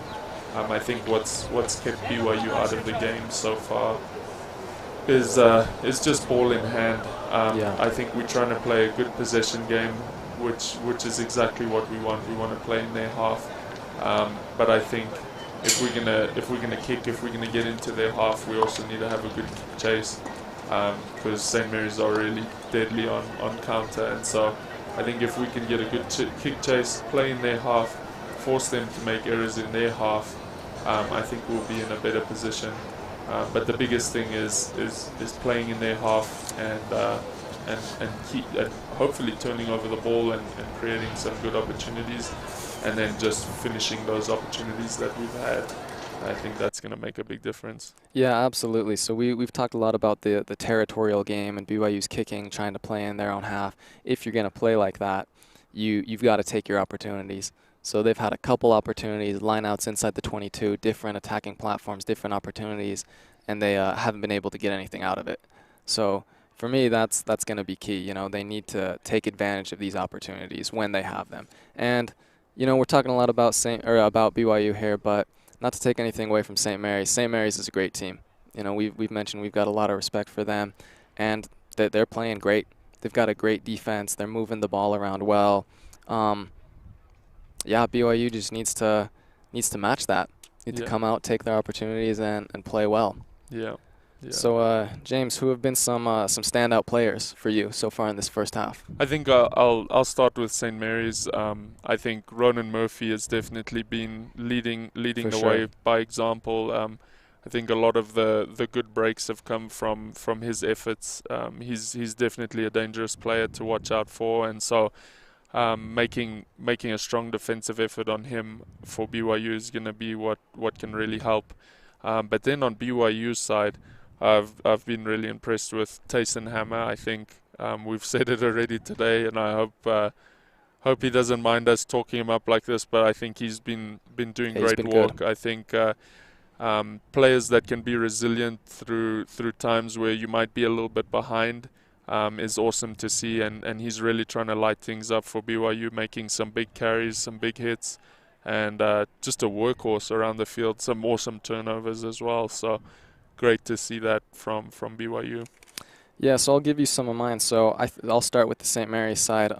I think what's kept BYU out of the game so far is just ball in hand. Yeah. I think we're trying to play a good possession game, which is exactly what we want. We want to play in their half. But I think if we're gonna get into their half, we also need to have a good kick chase, because St. Mary's are really deadly on counter, and so I think if we can get a good kick chase, play in their half, force them to make errors in their half, I think we'll be in a better position. But the biggest thing is playing in their half and hopefully turning over the ball and creating some good opportunities, and then just finishing those opportunities that we've had. I think that's going to make a big difference. Yeah, absolutely. So we've talked a lot about the territorial game and BYU's kicking, trying to play in their own half. If you're going to play like that, you've got to take your opportunities. So they've had a couple opportunities, lineouts inside the 22, different attacking platforms, different opportunities, and they haven't been able to get anything out of it. So for me, that's going to be key. You know, they need to take advantage of these opportunities when they have them. And you know, we're talking a lot about about BYU here, but not to take anything away from St. Mary's. St. Mary's is a great team. You know, we've mentioned we've got a lot of respect for them, and they're playing great. They've got a great defense. They're moving the ball around well. Yeah, BYU just needs to match that. Need to come out, take their opportunities, and play well. Yeah. Yeah. So, James, who have been some standout players for you so far in this first half? I think I'll start with St. Mary's. I think Ronan Murphy has definitely been leading For the sure. way by example. I think a lot of the good breaks have come from his efforts. He's definitely a dangerous player to watch out for, and so making a strong defensive effort on him for BYU is going to be what can really help. But then on BYU's side, I've been really impressed with Tayson Hammer. I think we've said it already today, and I hope he doesn't mind us talking him up like this. But I think he's been doing Yeah, he's great been good. work. I think players that can be resilient through times where you might be a little bit behind is awesome to see, and he's really trying to light things up for BYU, making some big carries, some big hits, and just a workhorse around the field. Some awesome turnovers as well. So great to see that from BYU. Yeah, so I'll give you some of mine. So I'll start with the St. Mary's side.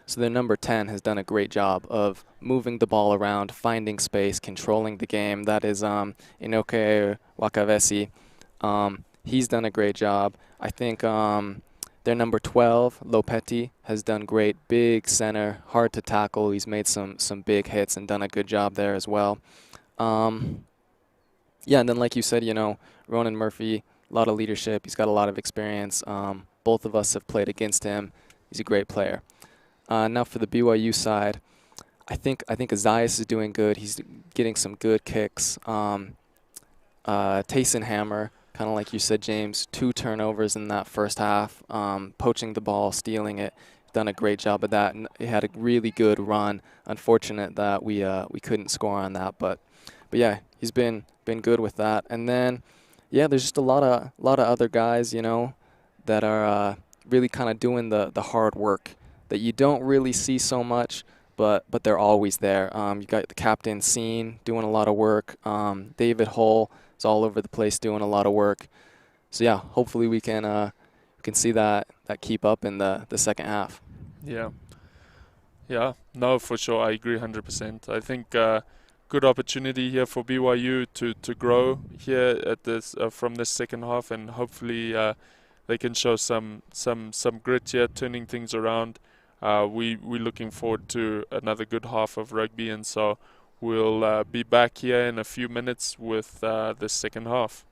So their number 10 has done a great job of moving the ball around, finding space, controlling the game. That is Inoke Wakavesi. He's done a great job. I think their number 12, Lopetti, has done great. Big center, hard to tackle. He's made some big hits and done a good job there as well. Yeah, and then like you said, Ronan Murphy, a lot of leadership. He's got a lot of experience. Both of us have played against him. He's a great player. Now for the BYU side, I think Azias is doing good. He's getting some good kicks. Tayson Hammer, kind of like you said, James, 2 turnovers in that first half, poaching the ball, stealing it. Done a great job of that, and he had a really good run. Unfortunate that we couldn't score on that, but yeah, he's been good with that. And then, yeah, there's just a lot of other guys, that are really kind of doing the hard work that you don't really see so much, but they're always there. You got the captain Scene doing a lot of work. David Hull is all over the place doing a lot of work. So yeah, hopefully we can see that keep up in the second half. Yeah. Yeah, no, for sure. I agree 100%. I think good opportunity here for BYU to grow here at this from this second half, and hopefully they can show some grit here, turning things around. We're looking forward to another good half of rugby, and so we'll be back here in a few minutes with the second half.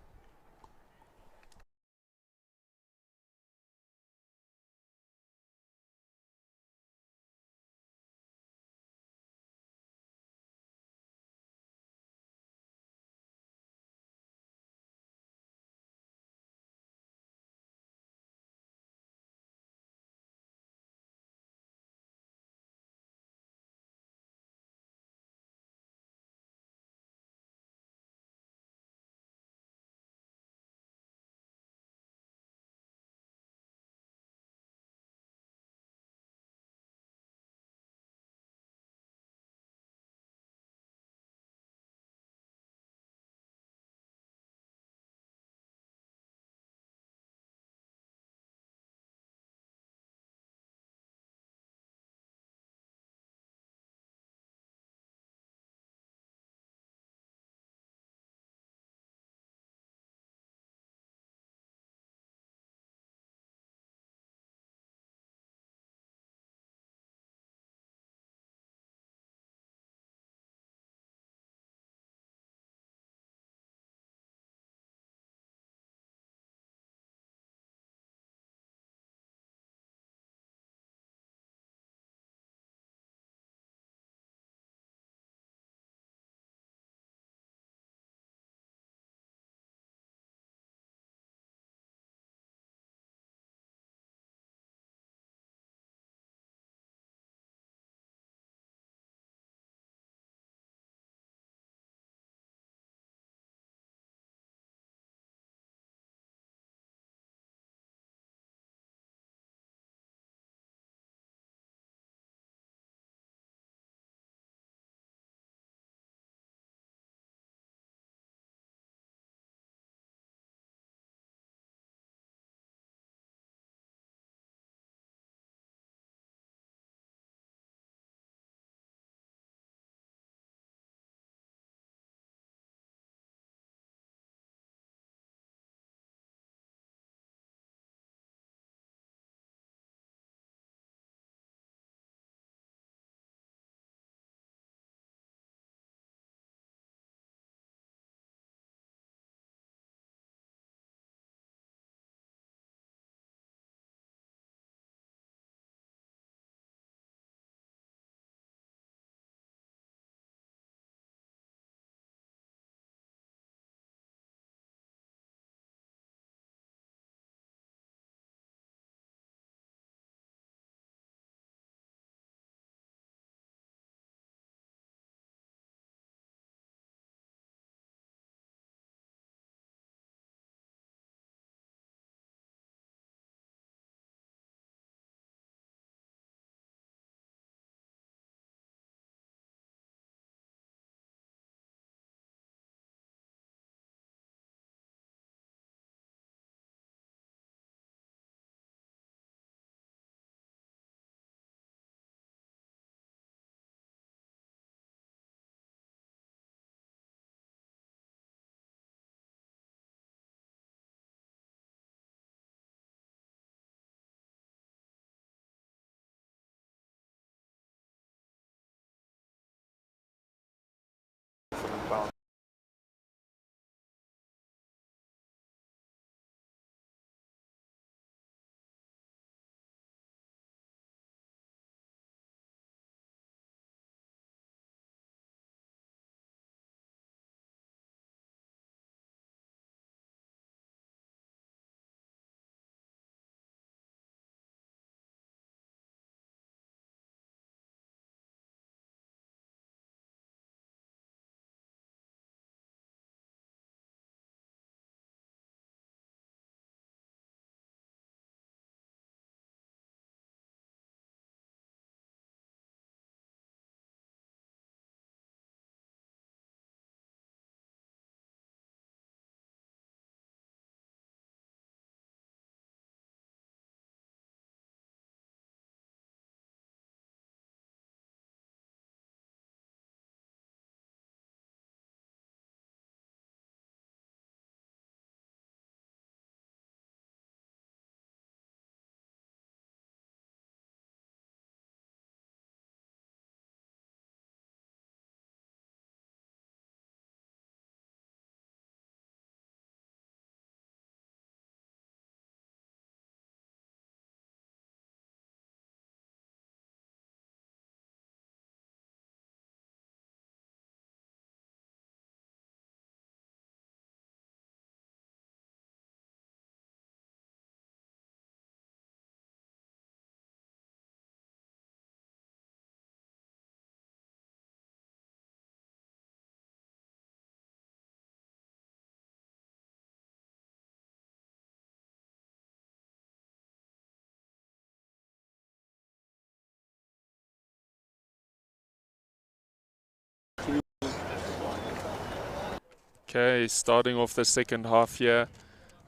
Okay, starting off the second half here.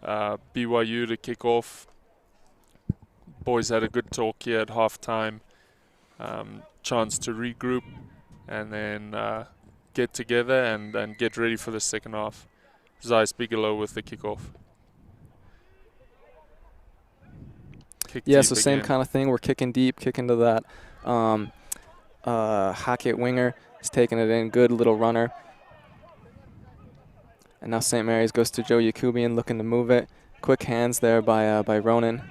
BYU to kick off. Boys had a good talk here at half time. Chance to regroup and then get together and get ready for the second half. Zeiss Bigelow with the kickoff. Kick Yeah, deep so same again. kind of thing. We're kicking deep, kicking to that Hackett winger. He's taking it in, good little runner. And now St. Mary's goes to Joe Yakubian looking to move it. Quick hands there by Ronan.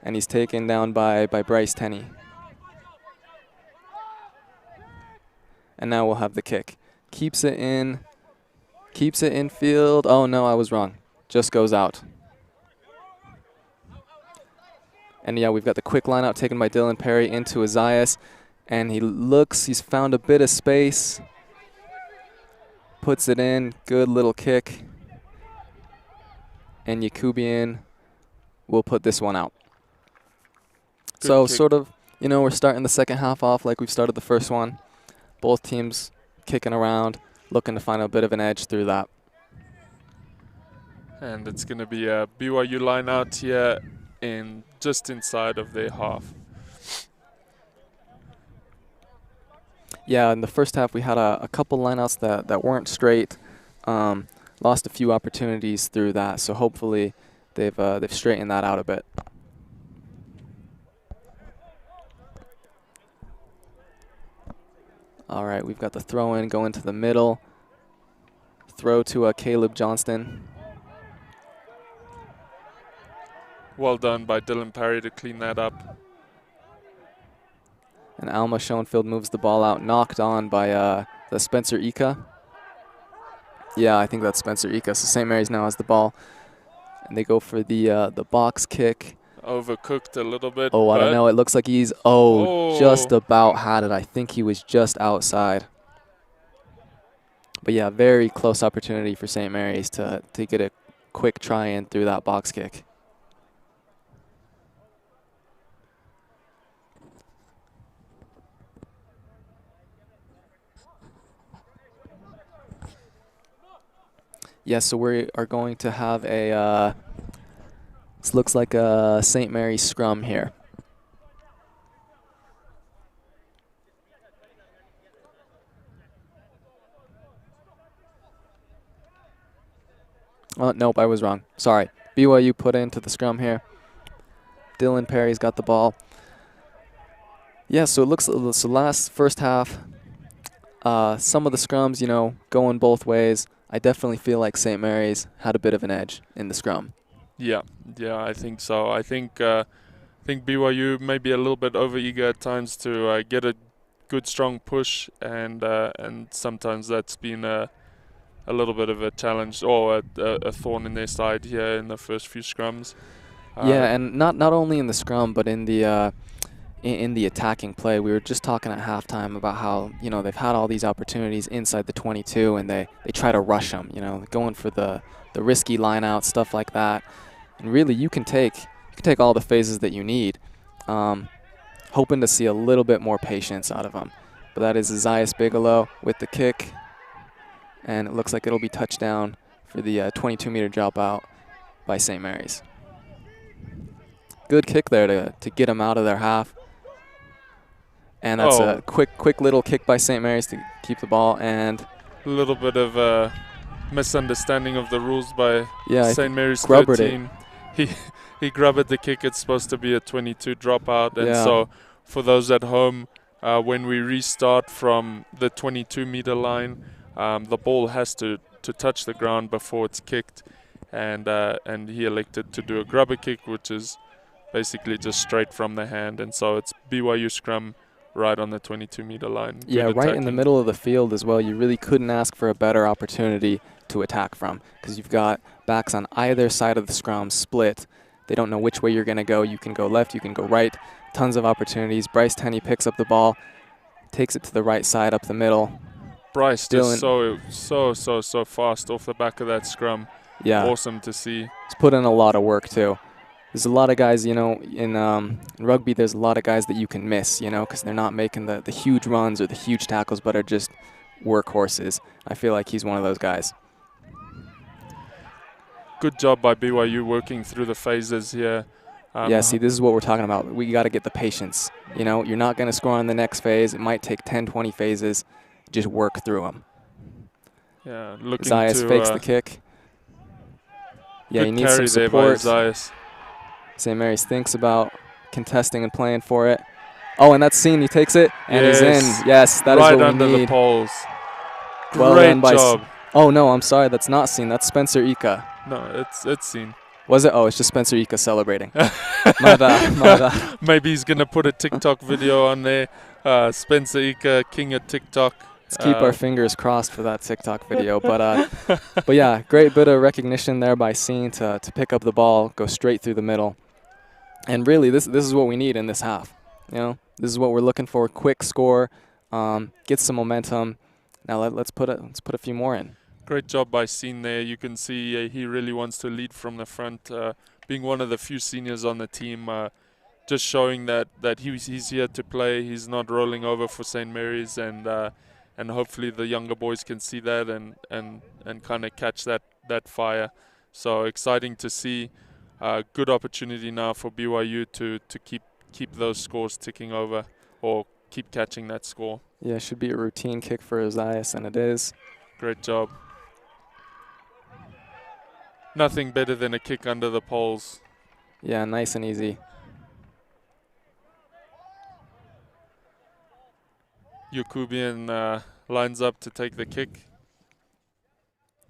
And he's taken down by Bryce Tenney. And now we'll have the kick. Keeps it in field. Oh no, I was wrong. Just goes out. And yeah, we've got the quick line out taken by Dylan Perry into Azias. And he's found a bit of space. Puts it in, good little kick. And Yakubian will put this one out. Good So kick. sort of, we're starting the second half off like we've started the first one. Both teams kicking around, looking to find a bit of an edge through that. And it's going to be a BYU line out here just inside of their half. Yeah, in the first half we had a couple lineouts that weren't straight. Lost a few opportunities through that, so hopefully they've straightened that out a bit. All right, we've got the throw in going to the middle. Throw to Caleb Johnston. Well done by Dylan Perry to clean that up. And Alma Schoenfield moves the ball out, knocked on by the Spencer Ika. Yeah, I think that's Spencer Ika. So St. Mary's now has the ball, and they go for the box kick. Overcooked a little bit. Oh, I don't know. It looks like he's just about had it. I think he was just outside. But yeah, very close opportunity for St. Mary's to get a quick try in through that box kick. Yeah, so we are going to have this looks like a St. Mary's scrum here. Oh, nope, I was wrong. Sorry. BYU put into the scrum here. Dylan Perry's got the ball. Yeah, so it looks so first half, some of the scrums, going both ways. I definitely feel like St. Mary's had a bit of an edge in the scrum. Yeah, I think so. I think BYU may be a little bit overeager at times to get a good strong push, and sometimes that's been a little bit of a challenge or a thorn in their side here in the first few scrums. Yeah, and not only in the scrum, but in the attacking play. We were just talking at halftime about how they've had all these opportunities inside the 22, and they try to rush them. Going for the risky line out, stuff like that. And really, you can take all the phases that you need. Hoping to see a little bit more patience out of them. But that is Zeiss Bigelow with the kick, and it looks like it'll be touchdown for the 22-meter dropout by St. Mary's. Good kick there to get them out of their half. And that's a quick little kick by St. Mary's to keep the ball. And a little bit of a misunderstanding of the rules by St. Mary's 13. He grabbed the kick. It's supposed to be a 22 dropout. And so for those at home, when we restart from the 22-meter line, the ball has to touch the ground before it's kicked. And he elected to do a grubber kick, which is basically just straight from the hand. And so it's BYU scrum right on the 22-meter line. Yeah, right in the middle of the field as well. You really couldn't ask for a better opportunity to attack from, because you've got backs on either side of the scrum split. They don't know which way you're going to go. You can go left, you can go right. Tons of opportunities. Bryce Tenney picks up the ball, takes it to the right side up the middle. Bryce just so fast off the back of that scrum. Yeah. Awesome to see. He's put in a lot of work too. There's a lot of guys, in rugby, there's a lot of guys that you can miss, because they're not making the huge runs or the huge tackles, but are just workhorses. I feel like he's one of those guys. Good job by BYU working through the phases here. Yeah, see, this is what we're talking about. We got to get the patience. You know, you're not going to score on the next phase. It might take 10, 20 phases. Just work through them. Yeah, looking Zayas to fakes the kick. Yeah, he good needs some carry there by support. Zayas. St. Mary's thinks about contesting and playing for it. Oh, and that's seen. He takes it, and he's in. Yes, that is right what we under need. the poles. Well Great done by job. Oh, no, I'm sorry. That's not seen. That's Spencer Ika. No, it's seen. Was it? Oh, it's just Spencer Ika celebrating. My bad, my bad. Maybe he's going to put a TikTok video on there. Spencer Ika, king of TikTok. Let's keep our fingers crossed for that TikTok video. But yeah, great bit of recognition there by Scene to pick up the ball, go straight through the middle. And really, this is what we need in this half. You know, this is what we're looking for. Quick score, get some momentum. Now let's put a few more in. Great job by Scene there. You can see he really wants to lead from the front, being one of the few seniors on the team, just showing that he's here to play. He's not rolling over for St. Mary's, and hopefully the younger boys can see that and kind of catch that fire. So exciting to see. Good opportunity now for BYU to keep those scores ticking over or keep catching that score. Yeah, it should be a routine kick for Zayas, and it is. Great job. Nothing better than a kick under the poles. Yeah, nice and easy. Yakubian lines up to take the kick.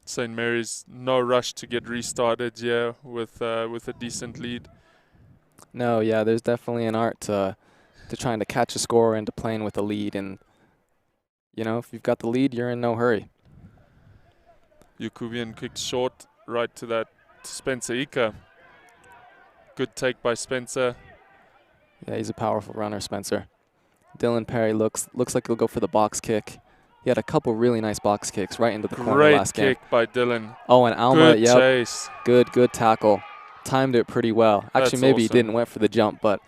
St. Mary's no rush to get restarted here with a decent lead. No, yeah, there's definitely an art to trying to catch a score and to playing with a lead. And, you know, if you've got the lead, you're in no hurry. Yakubian kicked short right to Spencer Ika. Good take by Spencer. Yeah, he's a powerful runner, Spencer. Dylan Perry looks like he'll go for the box kick. He had a couple really nice box kicks right into the corner last game. Great kick by Dylan. Oh, and Alma, Good yep. chase. Good tackle. Timed it pretty well. Actually, That's maybe he awesome. didn't went for the jump, but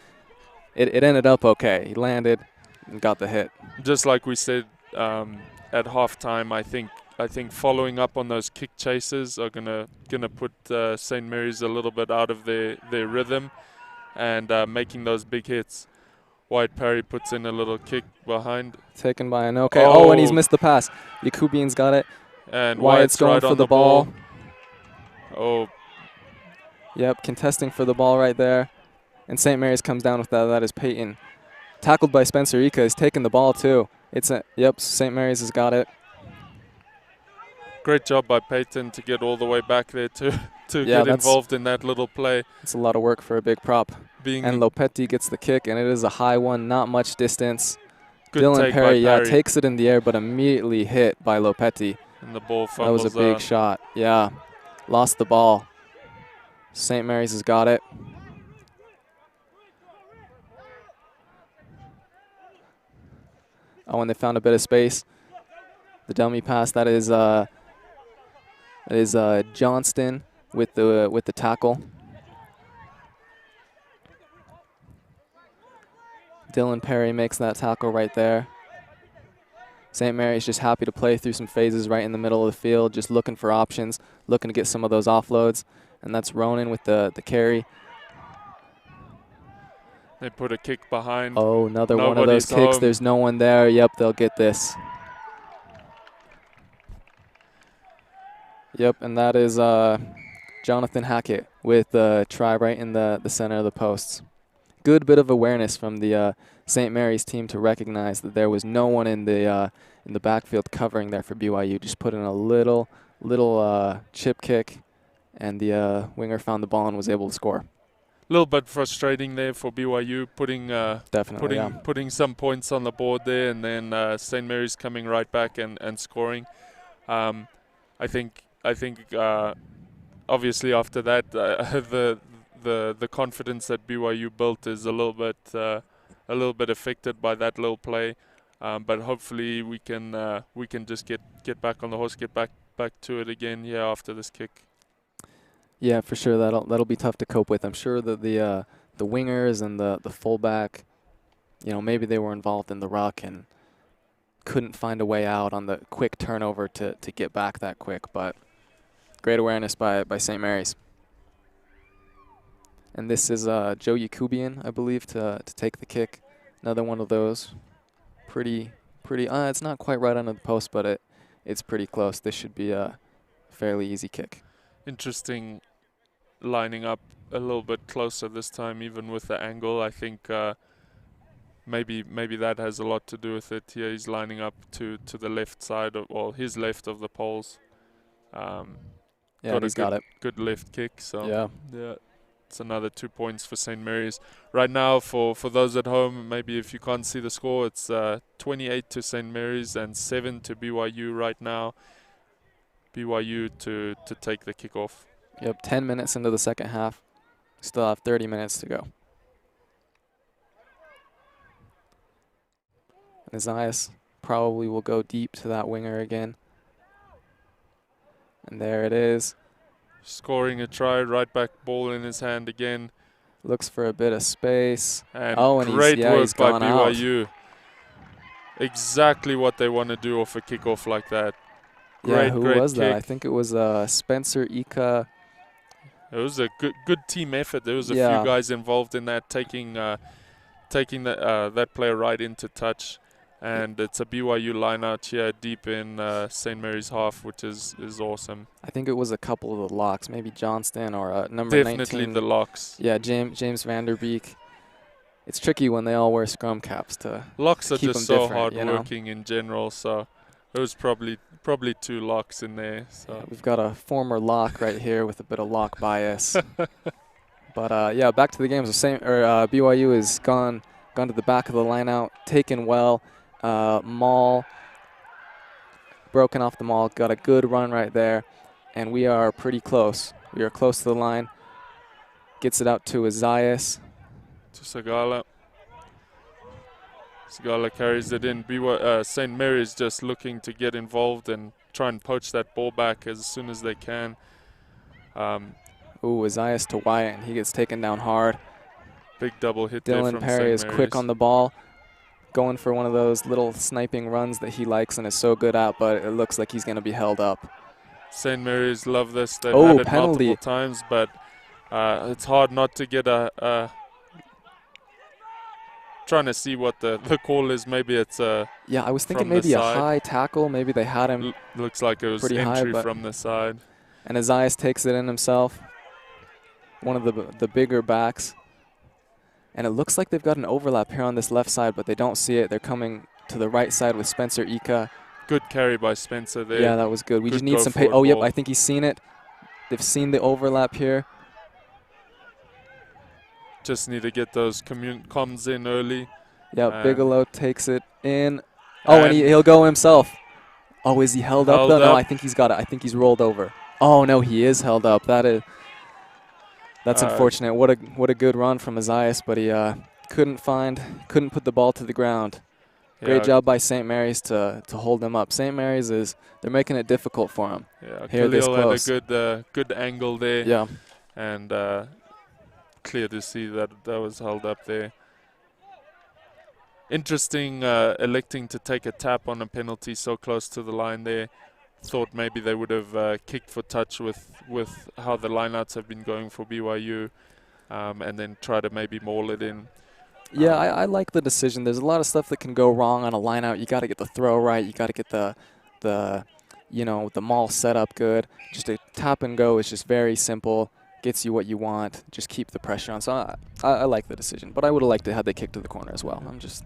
it ended up okay. He landed and got the hit. Just like we said at halftime, I think following up on those kick chases are gonna put St. Mary's a little bit out of their rhythm and making those big hits. White Perry puts in a little kick behind. Taken by Anoke. Oh, and he's missed the pass. Yakubian's got it. And Wyatt's going right for on the ball. Oh, Yep, contesting for the ball right there. And St. Mary's comes down with that. That is Peyton. Tackled by Spencer Ika. He's taking the ball too. Yep, St. Mary's has got it. great job by Peyton to get all the way back there to Yeah, get involved in that little play. It's a lot of work for a big prop. And Lopetti gets the kick, and it is a high one, not much distance. Good Dylan take Perry, by Perry. takes it in the air, but immediately hit by Lopetti. And the ball That fumbles was a big out. shot. Yeah, lost the ball. St. Mary's has got it. Oh, and they found a bit of space. The dummy pass, that is Johnston with the tackle. Dylan Perry makes that tackle right there. St. Mary's just happy to play through some phases right in the middle of the field, just looking for options, looking to get some of those offloads. And that's Ronan with the carry. They put a kick behind. Oh, another one of those Nobody's kicks. home. There's no one there. Yep, they'll get this. Yep, and that is Jonathan Hackett with the try right in the center of the posts. Good bit of awareness from the St. Mary's team to recognize that there was no one in the backfield covering there for BYU. Just put in a little chip kick, and the winger found the ball and was able to score. A little bit frustrating there for BYU, putting some points on the board there, and then St. Mary's coming right back and scoring. I think obviously after that the confidence that BYU built is a little bit affected by that little play, but hopefully we can just get back on the horse, get back to it again after this kick. Yeah, for sure. That'll be tough to cope with. I'm sure that the wingers and the fullback, maybe they were involved in the ruck and couldn't find a way out on the quick turnover to get back that quick. But great awareness by St. Mary's. And this is Joe Yakubian, I believe, to take the kick. Another one of those. Pretty. It's not quite right under the post, but it's pretty close. This should be a fairly easy kick. Interesting lining up a little bit closer this time, even with the angle. I think maybe that has a lot to do with it. Here he's lining up to the left side, his left of the poles. Yeah, he's got it. Good left kick. So yeah. It's another 2 points for St. Mary's. Right now, for those at home, maybe if you can't see the score, it's 28 to St. Mary's and 7 to BYU right now. BYU to take the kickoff. Yep, 10 minutes into the second half. Still have 30 minutes to go. And Isaias probably will go deep to that winger again. And there it is. Scoring a try, right back ball in his hand again. Looks for a bit of space. And great work by out. BYU. Exactly what they want to do off a kickoff like that. Great was kick. that? I think it was Spencer Ika. It was a good team effort. There was a few guys involved in that, taking that player right into touch. And it's a BYU line out here deep in St. Mary's half, which is awesome. I think it was a couple of the locks, maybe Johnston or number 19. Definitely the locks. Yeah, James Vanderbeek. It's tricky when they all wear scrum caps to locks are keep just them so different, hard working in general, so there was probably 2 locks in there. So yeah, we've got a former lock right here with a bit of lock bias. But yeah, back to the game. So BYU has gone to the back of the line out, taken well. Maul, broken off the maul, got a good run right there, and we are pretty close. We are close to the line. Gets it out to Isaias. To Sagala. Sagala carries it in. St. Mary's just looking to get involved and try and poach that ball back as soon as they can. Isaias to Wyatt, and he gets taken down hard. Big double hit there from Dylan Perry is St. quick on the ball, going for one of those little sniping runs that he likes and is so good at, but it looks like he's going to be held up. St. Mary's love this. They've had it penalty. multiple times, but it's hard not to get trying to see what the call is. Maybe it's yeah, I was thinking maybe a high tackle. Maybe they had him. Looks like it was pretty entry high, from the side. And Isaias takes it in himself. One of the bigger backs. And it looks like they've got an overlap here on this left side, but they don't see it. They're coming to the right side with Spencer Ika. Good carry by Spencer there. Yeah, that was good. We just need some pace. Oh, yep, I think he's seen it. They've seen the overlap here. Just need to get those comms in early. Yeah, Bigelow takes it in. Oh, and he'll go himself. Oh, is he held up though? No, I think he's got it. I think he's rolled over. Oh no, he is held up. That's unfortunate. What a good run from Isaias, but he couldn't put the ball to the ground. Great job by St. Mary's to hold him up. St. Mary's they're making it difficult for him. Yeah, here this close. Had a good angle there. Yeah, and clear to see that was held up there. Interesting, electing to take a tap on a penalty so close to the line there. Thought maybe they would have kicked for touch with how the lineouts have been going for BYU, and then try to maybe maul it in. Yeah, I like the decision. There's a lot of stuff that can go wrong on a lineout. You got to get the throw right. You got to get the maul set up good. Just a tap and go is just very simple. Gets you what you want. Just keep the pressure on. So I like the decision, but I would have liked to have the kick to the corner as well. I'm just.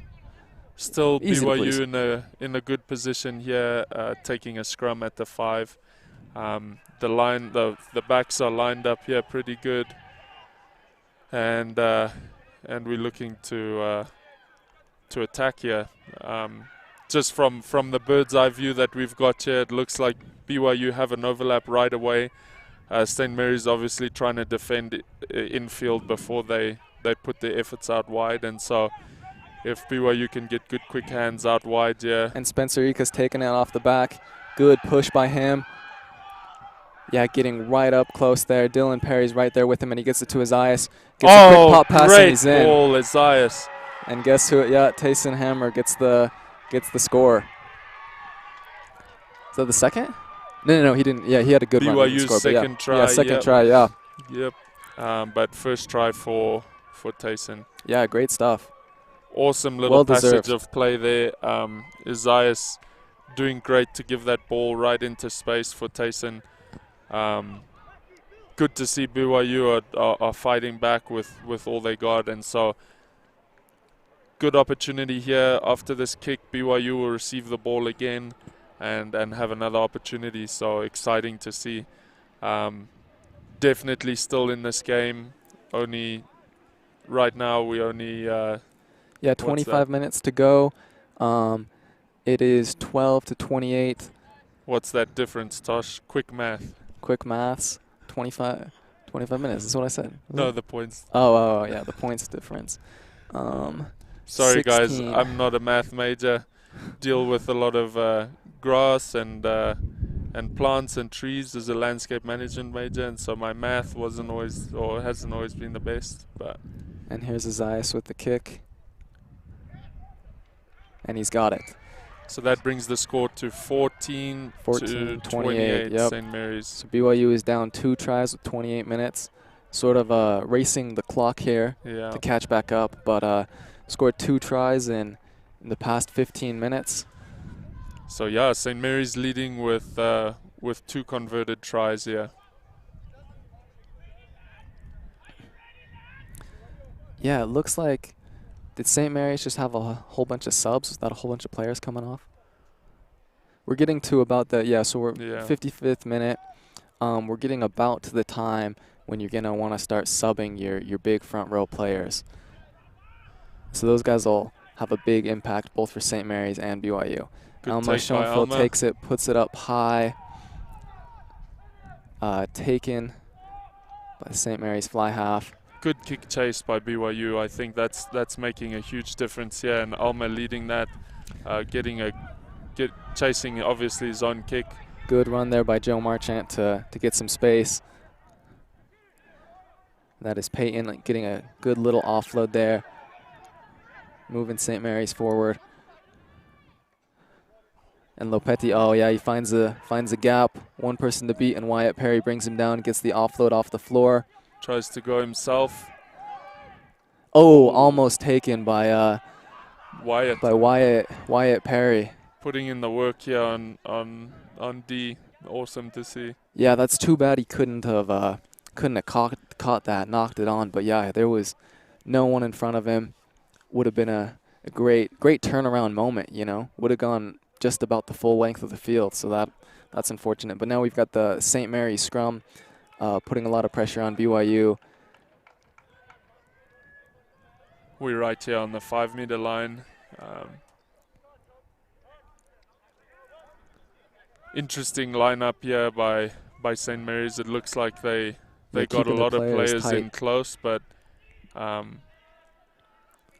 Still BYU in a good position here, taking a scrum at the 5. The backs are lined up here pretty good, and we're looking to attack here. Just from the bird's eye view that we've got here, it looks like BYU have an overlap right away. St. Mary's obviously trying to defend infield before they put their efforts out wide, and so. If BYU can get good quick hands out wide, yeah. And Spencer Ika's taking it off the back. Good push by him. Yeah, getting right up close there. Dylan Perry's right there with him, and he gets it to Isaias. Gets a quick pop pass, and he's in. Great ball, Isaias. And guess who? Yeah, Tayson Hammer gets the score. Is that the second? No, he didn't. Yeah, he had a good run. He didn't BYU's score, but second try. Yeah, second yep. try, yeah. Yep. But first try for Tayson. Yeah, great stuff. Awesome little Well passage deserved. of play there. Isaias doing great to give that ball right into space for Tayson. Good to see BYU are fighting back with all they got, and so good opportunity here. After this kick, BYU will receive the ball again and have another opportunity, so exciting to see. Definitely still in this game. Only right now we only Yeah, 25 minutes to go. It is 12-28. What's that difference, Tosh? Quick math. Quick maths. 25 minutes. That's what I said. No, the points. Oh, yeah, the points difference. Sorry, 16. guys, I'm not a math major. Deal with a lot of grass and plants and trees as a landscape management major, and so my math wasn't always, or hasn't always been the best. But And here's Isaias with the kick. And he's got it. so that brings the score to 14 to 28. Yep. St. Mary's. So BYU is down 2 tries with 28 minutes. Sort of racing the clock here Yeah. to catch back up, but scored 2 tries in the past 15 minutes. So yeah, St. Mary's leading with 2 converted tries here. Yeah, it looks like, did St. Mary's just have a whole bunch of subs? Was that a whole bunch of players coming off? We're getting to about the, so we're 55th minute. We're getting about to the time when you're going to want to start subbing your big front row players. So those guys will have a big impact both for St. Mary's and BYU. Alma Schoenfeld takes it, puts it up high. Taken by St. Mary's fly half. Good kick chase by BYU. I think that's making a huge difference here, and Alma leading that, chasing obviously his own kick. Good run there by Joe Marchant to get some space. That is Peyton getting a good little offload there, moving St. Mary's forward. And Lopetti, he finds a gap, one person to beat, and Wyatt Perry brings him down, gets the offload off the floor. Tries to go himself. Oh, almost taken by Wyatt. Wyatt Perry. Putting in the work here on D. Awesome to see. Yeah, that's too bad he couldn't have caught that, knocked it on. But yeah, there was no one in front of him. Would have been a great turnaround moment, you know. Would have gone just about the full length of the field. So that's unfortunate. But now we've got the St. Mary's scrum putting a lot of pressure on BYU. We're right here on the 5-meter line. Interesting lineup here by St. Mary's. It looks like they got a lot of players in close, but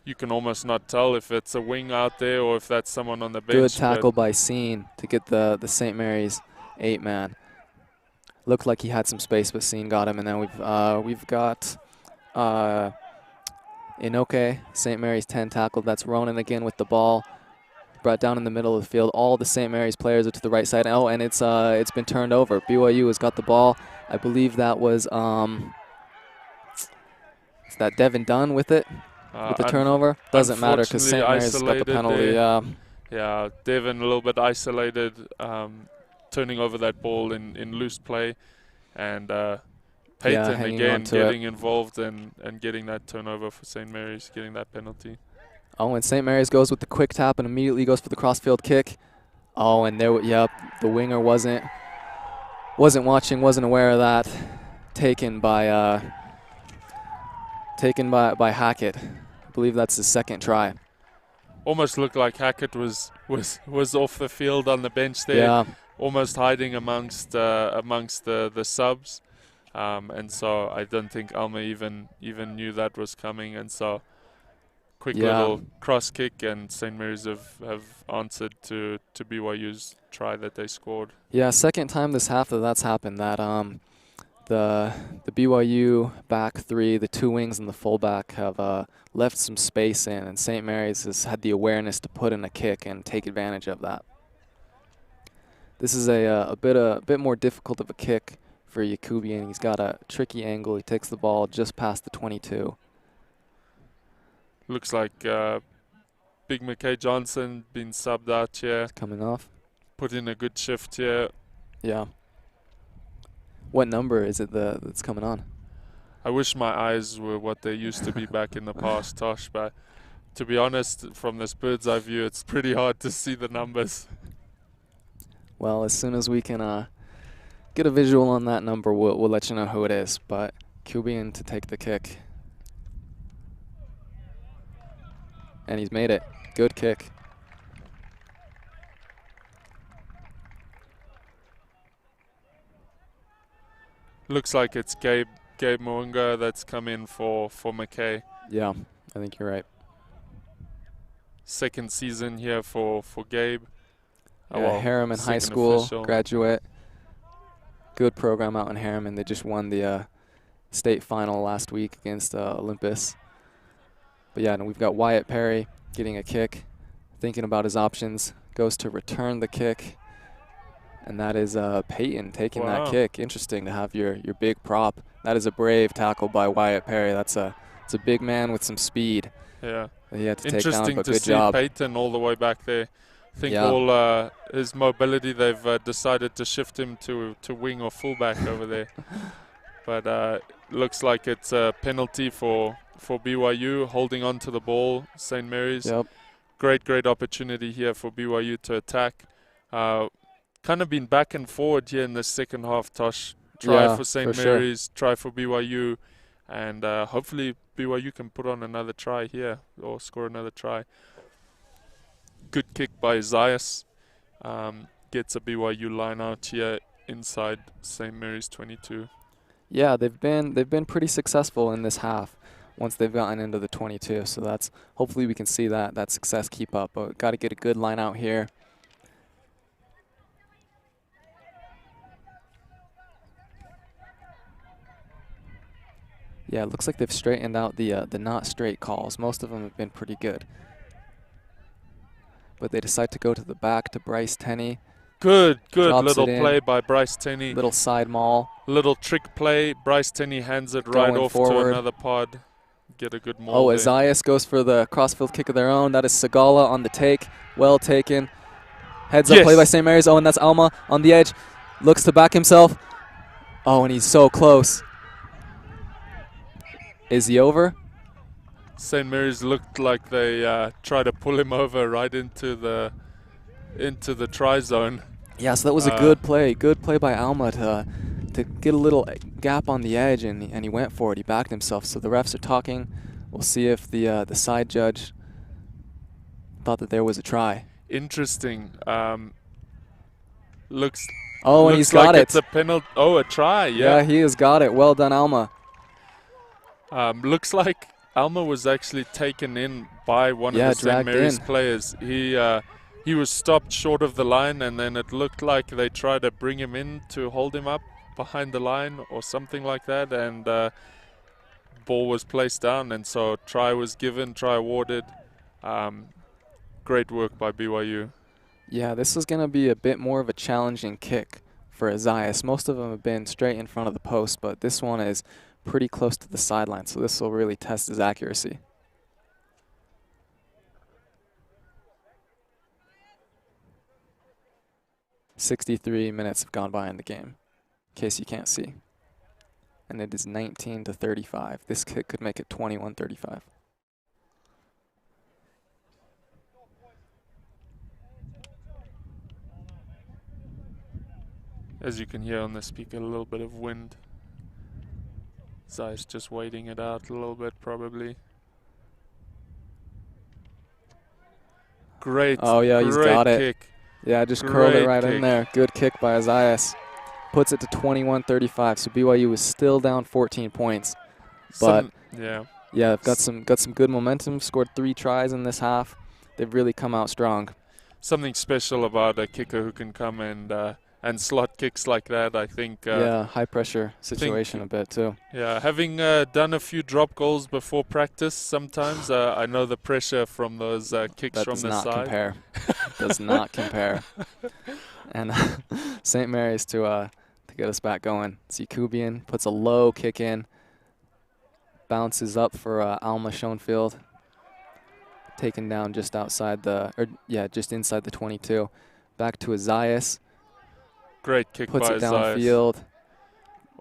you can almost not tell if it's a wing out there or if that's someone on the bench. Good tackle by Scene to get the St. Mary's 8-man. Looked like he had some space, but Scene got him, and then we've got Inoke, St. Mary's 10 tackled. That's Ronan again with the ball. Brought down in the middle of the field. All the St. Mary's players are to the right side. Oh, and it's been turned over. BYU has got the ball. I believe that was is that Devin Dunn with it? With the turnover? Doesn't matter because St. Mary's got the penalty. Yeah, Devin a little bit isolated, turning over that ball in loose play. And Peyton again getting involved and getting that turnover for St. Mary's, getting that penalty. Oh, and St. Mary's goes with the quick tap and immediately goes for the crossfield kick. Oh, and there, the winger wasn't watching, wasn't aware of that. Taken by Hackett. I believe that's his second try. Almost looked like Hackett was off the field on the bench there, almost hiding amongst the subs, and so I don't think Alma even knew that was coming, and so quick little cross kick, and St. Mary's have answered to BYU's try that they scored. Yeah, second time this half that's happened. That the BYU back three, the two wings and the fullback have left some space in, and St. Mary's has had the awareness to put in a kick and take advantage of that. This is a bit more difficult of a kick for Yakubian. He's got a tricky angle. He takes the ball just past the 22. Looks like Big McKay Johnson being subbed out here. He's coming off. Put in a good shift here. Yeah. What number is it that's coming on? I wish my eyes were what they used to be back in the past, Tosh, but to be honest, from this bird's eye view, it's pretty hard to see the numbers. Well, as soon as we can get a visual on that number, we'll let you know who it is. But Kubian to take the kick. And he's made it. Good kick. Looks like it's Gabe Mounga that's come in for McKay. Yeah, I think you're right. Second season here for Gabe. Yeah, Harriman High School graduate. Good program out in Harriman. They just won the state final last week against Olympus. But yeah, and we've got Wyatt Perry getting a kick, thinking about his options, goes to return the kick, and that is Peyton taking that kick. Interesting to have your big prop. That is a brave tackle by Wyatt Perry. It's a big man with some speed. Yeah. That he had to take down, Interesting but to good see job. Peyton all the way back there. I think all his mobility, they've decided to shift him to wing or fullback over there. But looks like it's a penalty for BYU, holding on to the ball, St. Mary's. Yep. Great opportunity here for BYU to attack. Kind of been back and forward here in the second half, Tosh. Try for St. Mary's, try for BYU, and hopefully BYU can put on another try here or score another try. Good kick by Zayas. Gets a BYU line out here inside St. Mary's 22. Yeah, they've been pretty successful in this half once they've gotten into the 22. So that's hopefully we can see that success keep up. But got to get a good line out here. Yeah, it looks like they've straightened out the not straight calls. Most of them have been pretty good. But they decide to go to the back to Bryce Tenney. Good little play by Bryce Tenney. Little side maul. Little trick play. Bryce Tenney hands it right off to another pod. Get a good maul. Oh, Azias goes for the crossfield kick of their own. That is Sagala on the take. Well taken. Heads up play by St. Mary's. Oh, and that's Alma on the edge. Looks to back himself. Oh, and he's so close. Is he over? St. Mary's looked like they tried to pull him over right into the try zone. Yeah, so that was a good play by Alma to get a little gap on the edge, and he went for it. He backed himself. So the refs are talking. We'll see if the side judge thought that there was a try. Interesting. Looks. Oh, and he's got like it. It's a penalty. Oh, a try. Yeah. Yeah, he has got it. Well done, Alma. Looks like Alma was actually taken in by one of the St. Mary's players. He was stopped short of the line, and then it looked like they tried to bring him in to hold him up behind the line or something like that, and ball was placed down, and so try was given, try awarded. Great work by BYU. Yeah, this is going to be a bit more of a challenging kick for Azias. Most of them have been straight in front of the post, but this one is pretty close to the sideline, so this will really test his accuracy. "63 minutes have gone by in the game, in case you can't see. And it is 19-35. This kick could make it 21-35. As you can hear on the speaker, a little bit of wind. Zai's just waiting it out a little bit, probably. Great. Oh, yeah, he's got it. Kick. Yeah, just curled it right in there. Good kick by Azias. Puts it to 21-35. So BYU is still down 14 points. But yeah, they've got some good momentum. Scored 3 tries in this half. They've really come out strong. Something special about a kicker who can come and slot kicks like that, I think. Yeah, high pressure situation a bit too. Yeah, having done a few drop goals before practice sometimes, I know the pressure from those kicks that from does the not side. Compare. does not compare. And St. Mary's to get us back going. Yakubian puts a low kick in, bounces up for Alma Schoenfield, taken down just outside just inside the 22. Back to Azias. Great kick Puts by it Azias. downfield.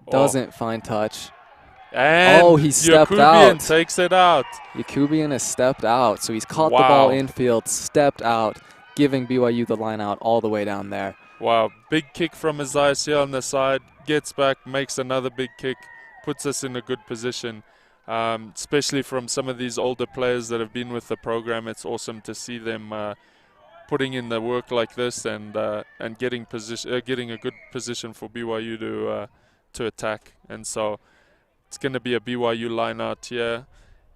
Doesn't find touch. And he stepped Yakubian out. takes it out. Yakubian has stepped out, so he's caught the ball infield, stepped out, giving BYU the line out all the way down there. Wow, big kick from Azias here on the side. Gets back, makes another big kick, puts us in a good position. Especially from some of these older players that have been with the program. It's awesome to see them putting in the work like this and getting a good position for BYU to attack. And so it's going to be a BYU line out here,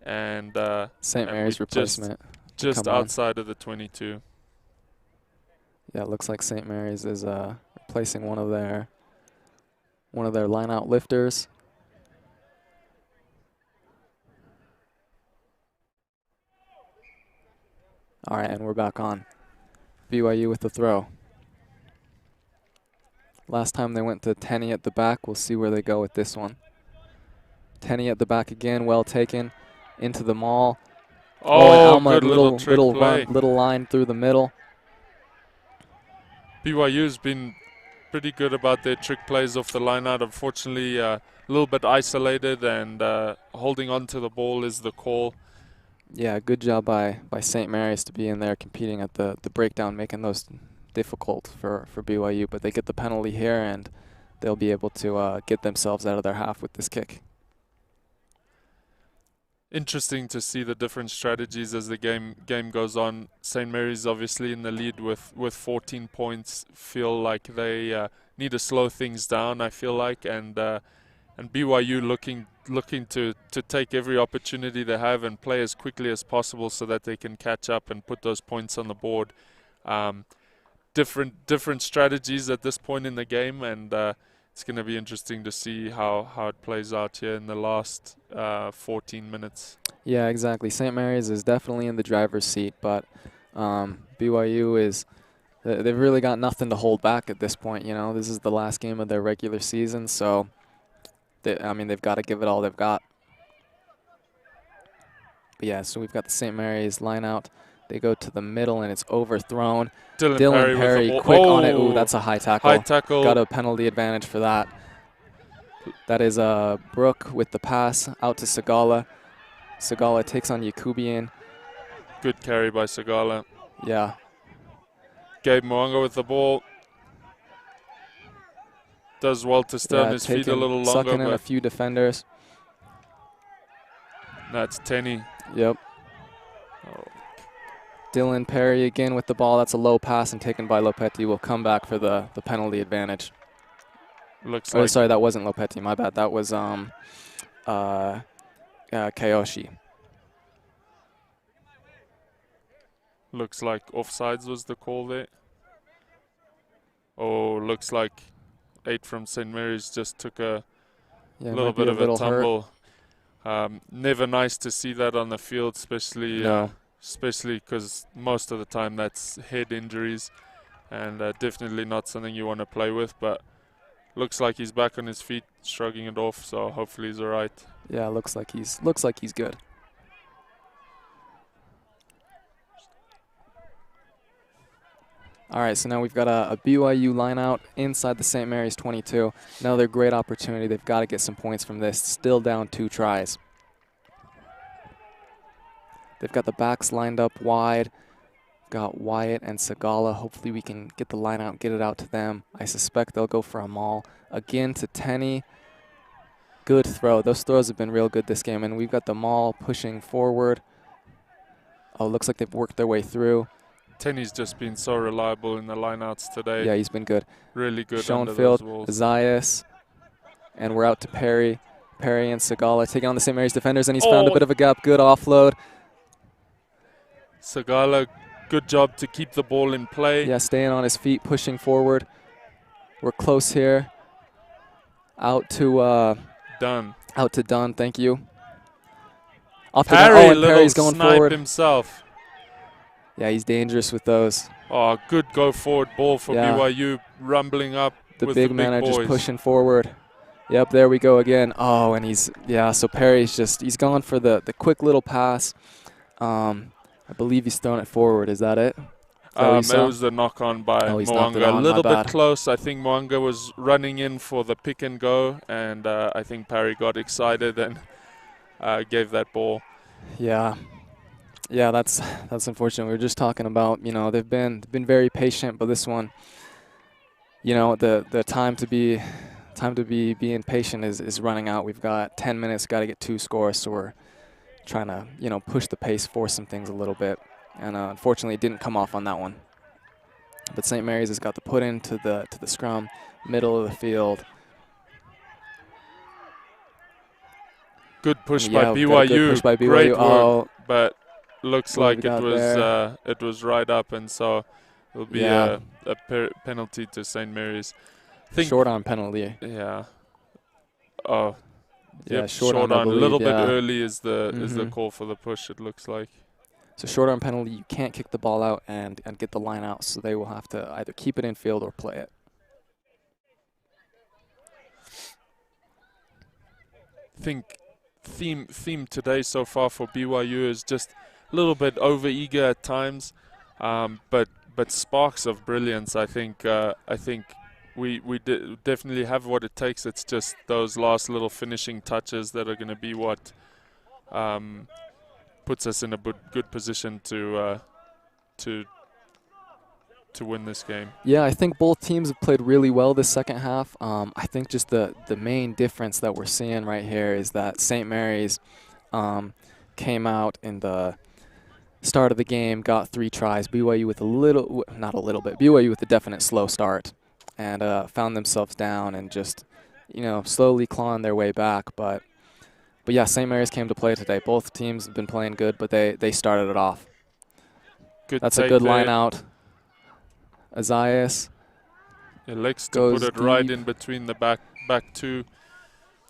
and St. Mary's replacement just outside of the 22. Yeah, it looks like St. Mary's is replacing one of their line out lifters. All right, and we're back on. BYU with the throw. Last time they went to Tenney at the back. We'll see where they go with this one. Tenney at the back again, well taken into the maul. Alma, good little line through the middle. BYU's been pretty good about their trick plays off the line out. Unfortunately, a little bit isolated, and holding on to the ball is the call. Yeah, good job by St. Mary's to be in there competing at the breakdown, making those difficult for BYU. But they get the penalty here, and they'll be able to get themselves out of their half with this kick. Interesting to see the different strategies as the game goes on. St. Mary's obviously in the lead with 14 points. Feel like they need to slow things down, I feel like, and BYU looking to take every opportunity they have and play as quickly as possible so that they can catch up and put those points on the board. Different strategies at this point in the game, and it's going to be interesting to see how it plays out here in the last 14 minutes. Yeah, exactly. St. Mary's is definitely in the driver's seat, but BYU is they've really got nothing to hold back at this point. You know, this is the last game of their regular season, so they've got to give it all they've got. But yeah, so we've got the St. Mary's line out. They go to the middle, and it's overthrown. Dylan Perry quick on it. Ooh, that's a high tackle. High tackle. Got a penalty advantage for that. That is Brooke with the pass out to Sagala. Sagala takes on Yakubian. Good carry by Sagala. Yeah. Gabe Mwanga with the ball. Does well to stay on his feet a little longer. Sucking in a few defenders. That's Tenney. Yep. Dylan Perry again with the ball. That's a low pass and taken by Lopetti. Will come back for the penalty advantage. Looks like. Sorry, that wasn't Lopetti. My bad. That was Kayoshi. Looks like offsides was the call there. Oh, looks like 8 from St. Mary's just took a little bit of a tumble. Never nice to see that on the field, especially because most of the time that's head injuries, and definitely not something you want to play with. But looks like he's back on his feet, shrugging it off. So hopefully he's all right. Yeah, looks like he's good. All right, so now we've got a BYU line out inside the St. Mary's 22. Another great opportunity. They've got to get some points from this. Still down 2 tries. They've got the backs lined up wide. Got Wyatt and Sagala. Hopefully we can get the line out and get it out to them. I suspect they'll go for a maul. Again to Tenney. Good throw. Those throws have been real good this game. And we've got the maul pushing forward. Oh, looks like they've worked their way through. Tenney's just been so reliable in the lineouts today. Yeah, he's been good. Really good. Schoenfield, Azias, and we're out to Perry. Perry and Sagala taking on the St. Mary's defenders, and he's found a bit of a gap. Good offload. Sagala, good job to keep the ball in play. Yeah, staying on his feet, pushing forward. We're close here. Out to Dunn. Out to Dunn, thank you. Perry, and Perry's going forward himself. Yeah, he's dangerous with those. Oh, good go forward ball for Yeah. BYU, rumbling up The with big the men are big boys. just pushing forward. Yep, there we go again. Oh, and so Perry's he's gone for the quick little pass. I believe he's thrown it forward. Is that it? Is that what you It saw? was the knock on by Oh, he's knocked it Moanga. A on, my little bit bad. close. I think Moanga was running in for the pick and go, and I think Parry got excited and gave that ball. Yeah. Yeah, that's unfortunate. We were just talking about, they've been very patient, but this one, the time to be being patient is running out. We've got 10 minutes, got to get 2 scores, so we're trying to, push the pace, force some things a little bit. And unfortunately, it didn't come off on that one. But St. Mary's has got the put into the scrum, middle of the field. Good push Yeah, by we've got a BYU. good push by BYU. Great work, Oh, but looks what like we got it was right up, and so it'll be Yeah. a penalty to St. Mary's. Think short arm penalty. Yeah. Oh. Yeah, Yep, short arm, I a little believe, bit yeah. early is the Mhm. call for the push. It looks like. So short arm penalty, you can't kick the ball out and get the line out, so they will have to either keep it in field or play it. Think theme today so far for BYU is just a little bit over eager at times, but sparks of brilliance. I think we definitely have what it takes. It's just those last little finishing touches that are going to be what puts us in a good position to win this game. Yeah, I think both teams have played really well this second half. I think just the main difference that we're seeing right here is that St. Mary's came out in the start of the game, got 3 tries. BYU with BYU with a definite slow start, and found themselves down and just, slowly clawing their way back. But yeah, St. Mary's came to play today. Both teams have been playing good, but they started it off. That's a good line out. Azias Elects to goes put it right deep. in between the back 2.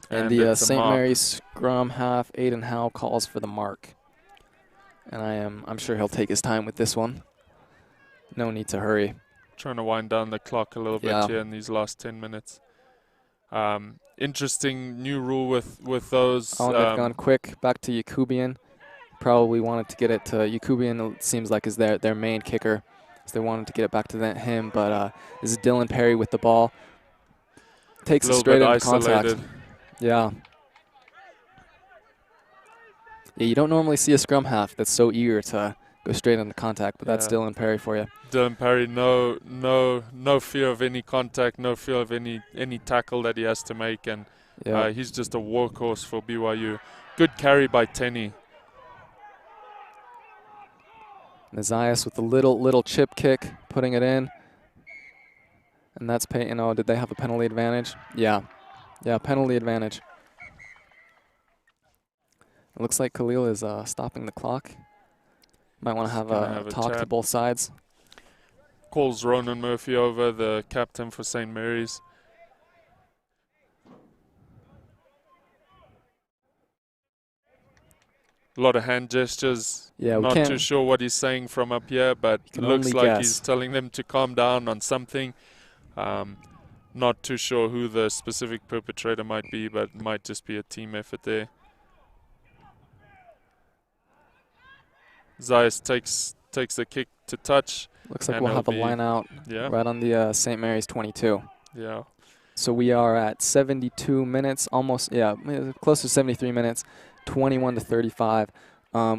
And the it's a St. mark. Mary's scrum half, Aiden Howe, calls for the mark. And I'm sure he'll take his time with this one. No need to hurry. Trying to wind down the clock a little bit Yeah. here in these last 10 minutes. Interesting new rule with those. Oh, and they've gone quick back to Yakubian. Probably wanted to get it to Yakubian. It seems like is their main kicker. So they wanted to get it back to him, but this is Dylan Perry with the ball. Takes it straight into contact. Yeah. Yeah, you don't normally see a scrum half that's so eager to go straight into contact, but that's Dylan Perry for you. Dylan Perry, no fear of any contact, no fear of any tackle that he has to make, and he's just a workhorse for BYU. Good carry by Tenny. Nazias with a little chip kick, putting it in. And that's did they have a penalty advantage? Yeah. Yeah, penalty advantage. It looks like Khalil is stopping the clock. Might want to have a talk to both sides. Calls Ronan Murphy over, the captain for St. Mary's. A lot of hand gestures. Yeah, not too sure what he's saying from up here, but it looks like he's telling them to calm down on something. Not too sure who the specific perpetrator might be, but it might just be a team effort there. Zayas takes the kick to touch. Looks like we'll have a line out right on the St. Mary's 22. Yeah. So we are at 72 minutes, almost, close to 73 minutes, 21-35.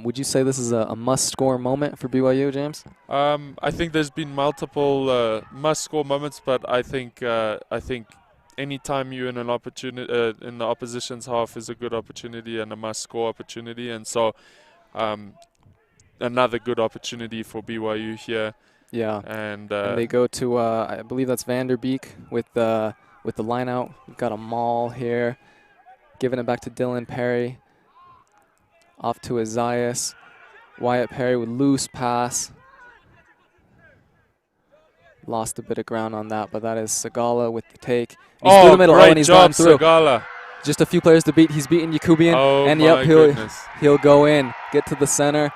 Would you say this is a must-score moment for BYU, James? I think there's been multiple must-score moments, but I think any time you're in an opportunity in the opposition's half is a good opportunity and a must-score opportunity, and so another good opportunity for BYU here. Yeah, and they go to I believe that's Vanderbeek with the line out. We've got a maul here, giving it back to Dylan Perry. Off to Azias. Wyatt Perry with loose pass. Lost a bit of ground on that, but that is Sagala with the take. He's through the middle. Great and he's job, gone through. Sagala. Just a few players to beat. He's beaten Yakubian. Oh, and my goodness. he'll go in, get to the center.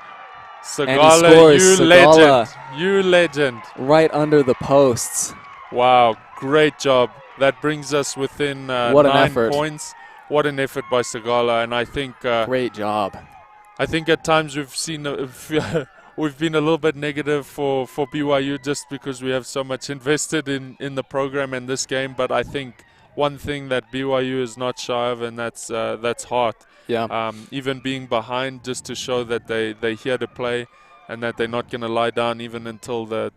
Sagala, scores. you Sagala. legend. You legend. Right under the posts. Wow, great job. That brings us within What an 9 effort. points. What an effort by Sagala, and I think Great job. I think at times we've seen we've been a little bit negative for BYU just because we have so much invested in the program and this game. But I think one thing that BYU is not shy of, and that's heart. Yeah. Even being behind, just to show that they're here to play and that they're not going to lie down even until the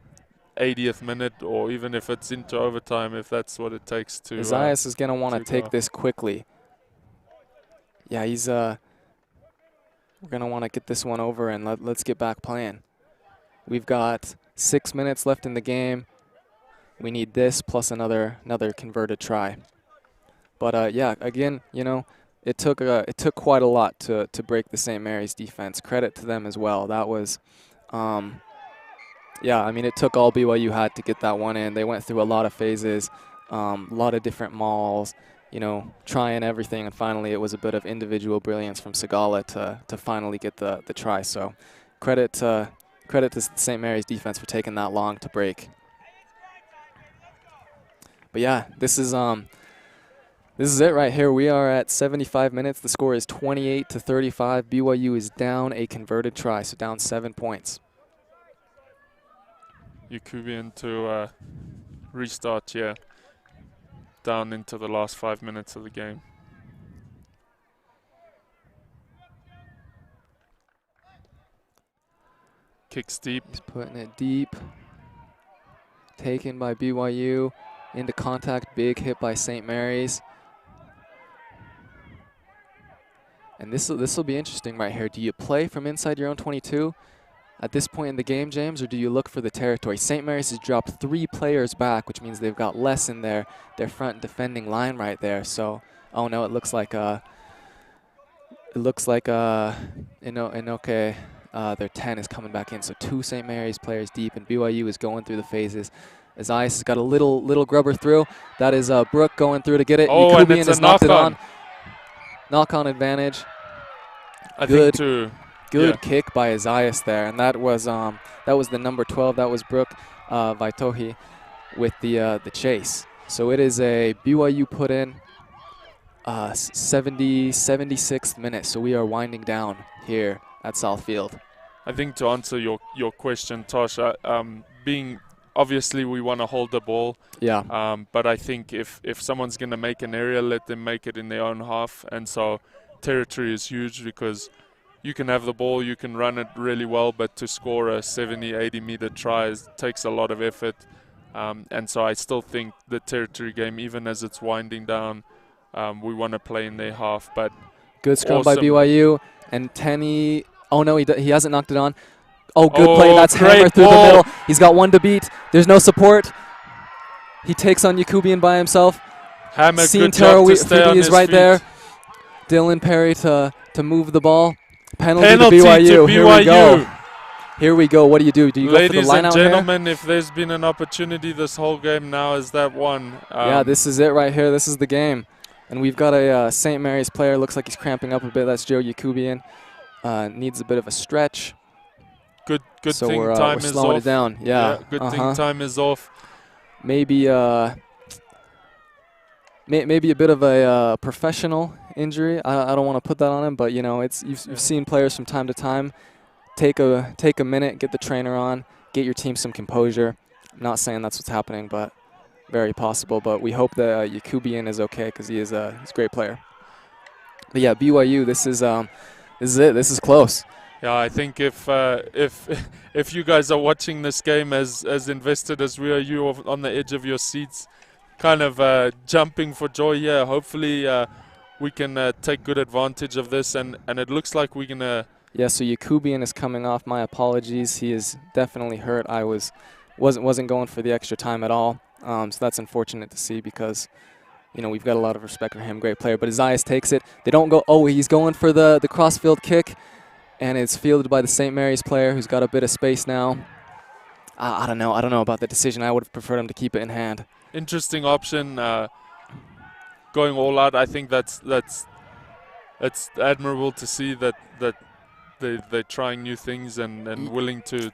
80th minute, or even if it's into overtime, if that's what it takes to. Isaias is going to want to take go. this quickly. Yeah, he's we're going to want to get this one over and let's get back playing. We've got 6 minutes left in the game. We need this plus another converted try. But yeah, again, you know, it took quite a lot to break the St. Mary's defense. Credit to them as well. That was yeah, I mean, it took all BYU had to get that one in. They went through a lot of phases, a lot of different mauls, you know, trying everything, and finally it was a bit of individual brilliance from Sagala to finally get the try. So credit to St. Mary's defense for taking that long to break. But yeah, this is it right here. We are at 75 minutes. The score is 28-35. BYU is down a converted try, so down 7 points. Yakubian to restart here, down into the last 5 minutes of the game. Kicks deep. He's putting it deep. Taken by BYU. Into contact. Big hit by St. Mary's. And this will be interesting right here. Do you play from inside your own 22 at this point in the game, James, or do you look for the territory? St. Mary's has dropped 3 players back, which means they've got less in their front defending line right there. So, oh no, it looks like Inoke, their 10 is coming back in. So 2 St. Mary's players deep, and BYU is going through the phases. Isaias has got a little grubber through. That is Brooke going through to get it. Oh, and Yakubian has knocked it on. Knock-on advantage. Good kick by Isaias there, and that was the number 12. That was Brooke Vaitohi with the chase. So it is a BYU put in 76th minute. So we are winding down here at Southfield. I think to answer your question, Tosh, being obviously we want to hold the ball. Yeah. But I think if someone's going to make an area, let them make it in their own half. And so territory is huge because you can have the ball, you can run it really well, but to score a 70, 80 meter try takes a lot of effort. And so I still think the territory game, even as it's winding down, we want to play in their half. But good scrum by BYU. And Tenny, oh no, he hasn't knocked it on. Oh, good play. That's Hammer through the middle. He's got one to beat. There's no support. He takes on Yakubian by himself. Hammer, good job to stay on his right feet. there. Dylan Perry to move the ball. Penalty to To BYU. Here we go. Here we go. What do you do? Do you Ladies go for the line and out gentlemen, if there's been an opportunity this whole game, now is that one. Yeah, this is it right here. This is the game. And we've got a St. Mary's player. Looks like he's cramping up a bit. That's Joe Yakubian. Needs a bit of a stretch. Good so thing we're time is slowing off. it down. Yeah. Good thing time is off. Maybe maybe a bit of a professional injury. I don't want to put that on him, but you know, you've seen players from time to time take a minute, get the trainer on, get your team some composure. I'm not saying that's what's happening, but very possible. But we hope that Yakubian is okay because he's a great player. But yeah, BYU, this is it. This is close. Yeah, I think if you guys are watching this game as invested as we are, you are on the edge of your seats, kind of jumping for joy here. Hopefully we can take good advantage of this, and it looks like we're gonna. Yeah, so Yakubian is coming off. My apologies. He is definitely hurt. I wasn't going for the extra time at all. So that's unfortunate to see because, you know, we've got a lot of respect for him. Great player. But Isaias takes it. They don't go. Oh, he's going for the crossfield kick, and it's fielded by the St. Mary's player who's got a bit of space now. I don't know. I don't know about the decision. I would have preferred him to keep it in hand. Interesting option. Going all out. I think that's admirable to see that they're trying new things and willing to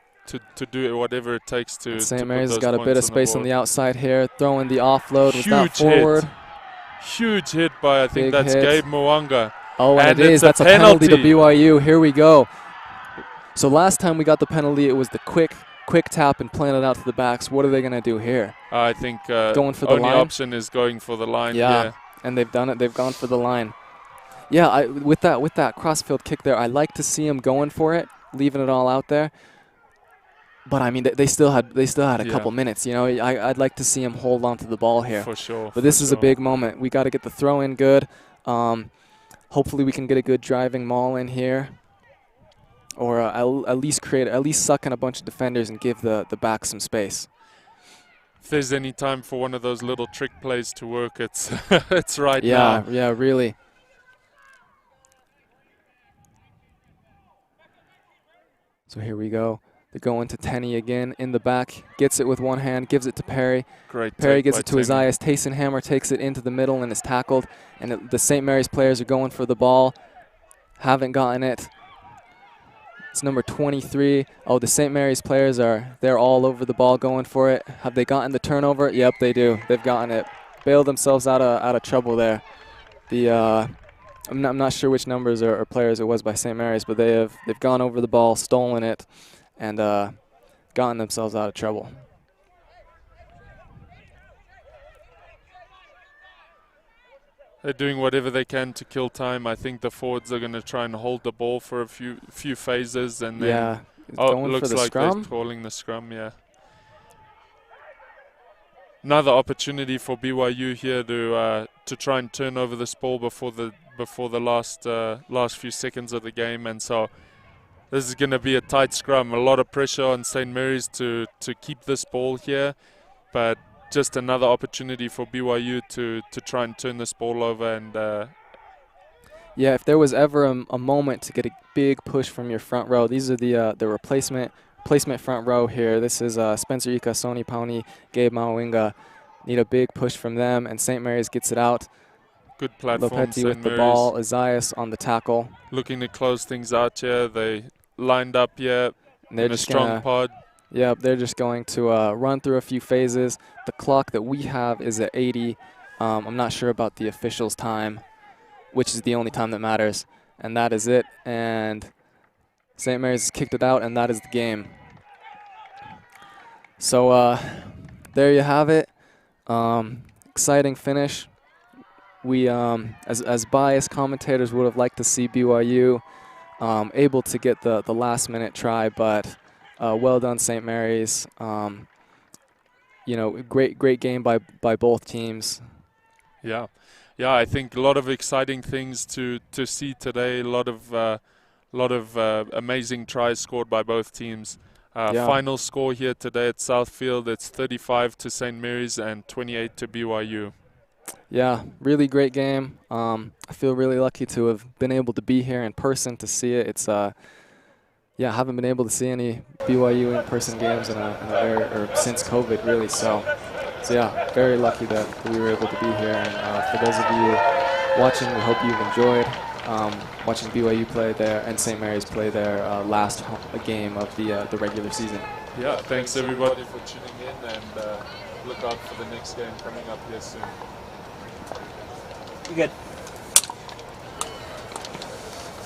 do whatever it takes to. St. put Mary's has those got a bit points of on space on board. the outside here, throwing the offload. Was that Huge forward? hit. Huge hit by, I think Big that's hit. Gabe Mwanga. Oh, and it it's is. That's a penalty to penalty. BYU. Here we go. So last time we got the penalty, it was the quick tap and playing it out to the backs. What are they going to do here? I think Going for the only line? option is going for the line. Yeah, and they've done it. They've gone for the line. Yeah, with that crossfield kick there, I like to see him going for it, leaving it all out there. But I mean, they still had a couple minutes. You know, I'd like to see him hold on to the ball here. For sure. But this is a big moment. We got to get the throw in good. Hopefully, we can get a good driving maul in here, or at least suck in a bunch of defenders and give the back some space. If there's any time for one of those little trick plays to work, it's it's right now. Yeah, really. So here we go. They're going to Tenney again in the back. Gets it with one hand, gives it to Perry. Great. Perry gives it to Isaias. Taysenhammer takes it into the middle and is tackled. And the St. Mary's players are going for the ball. Haven't gotten it. It's number 23. Oh, the St. Mary's players they're all over the ball going for it. Have they gotten the turnover? Yep, they do. They've gotten it. Bailed themselves out of trouble there. I'm not sure which numbers or players it was by St. Mary's, but they've gone over the ball, stolen it, and gotten themselves out of trouble. They're doing whatever they can to kill time. I think the forwards are going to try and hold the ball for a few phases, and then going looks for the like scrum? they're calling the scrum. Yeah. Another opportunity for BYU here to try and turn over this ball before the last few seconds of the game, and so this is going to be a tight scrum. A lot of pressure on St. Mary's to keep this ball here, but just another opportunity for BYU to try and turn this ball over. And yeah, if there was ever a moment to get a big push from your front row, these are the replacement front row here. This is Spencer Ika, Sony Pauni, Gabe Mawinga. Need a big push from them, and St. Mary's gets it out. Good platform. Lopetti with the ball, Isaias on the tackle. Looking to close things out here. They lined up here in a strong pod. Yep, they're just going to run through a few phases. The clock that we have is at 80. I'm not sure about the officials' time, which is the only time that matters, and that is it. And St. Mary's has kicked it out, and that is the game. So there you have it. Exciting finish. We, as biased commentators, would have liked to see BYU able to get the last-minute try, but well done, St. Mary's. You know, great game by both teams. Yeah, I think a lot of exciting things to see today. A lot of amazing tries scored by both teams. Final score here today at Southfield, it's 35 to St. Mary's and 28 to BYU. Yeah, really great game. I feel really lucky to have been able to be here in person to see it. It's I haven't been able to see any BYU in-person games since COVID, really. So yeah, very lucky that we were able to be here. And for those of you watching, we hope you've enjoyed watching BYU play there and St. Mary's play their last game of the regular season. Yeah, thanks everybody for tuning in, and look out for the next game coming up here soon. You good?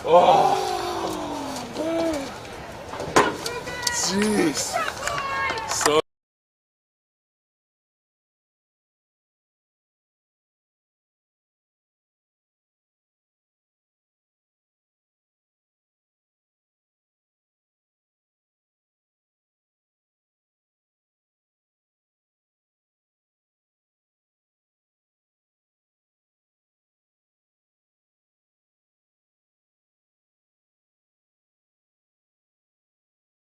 Oh, jeez.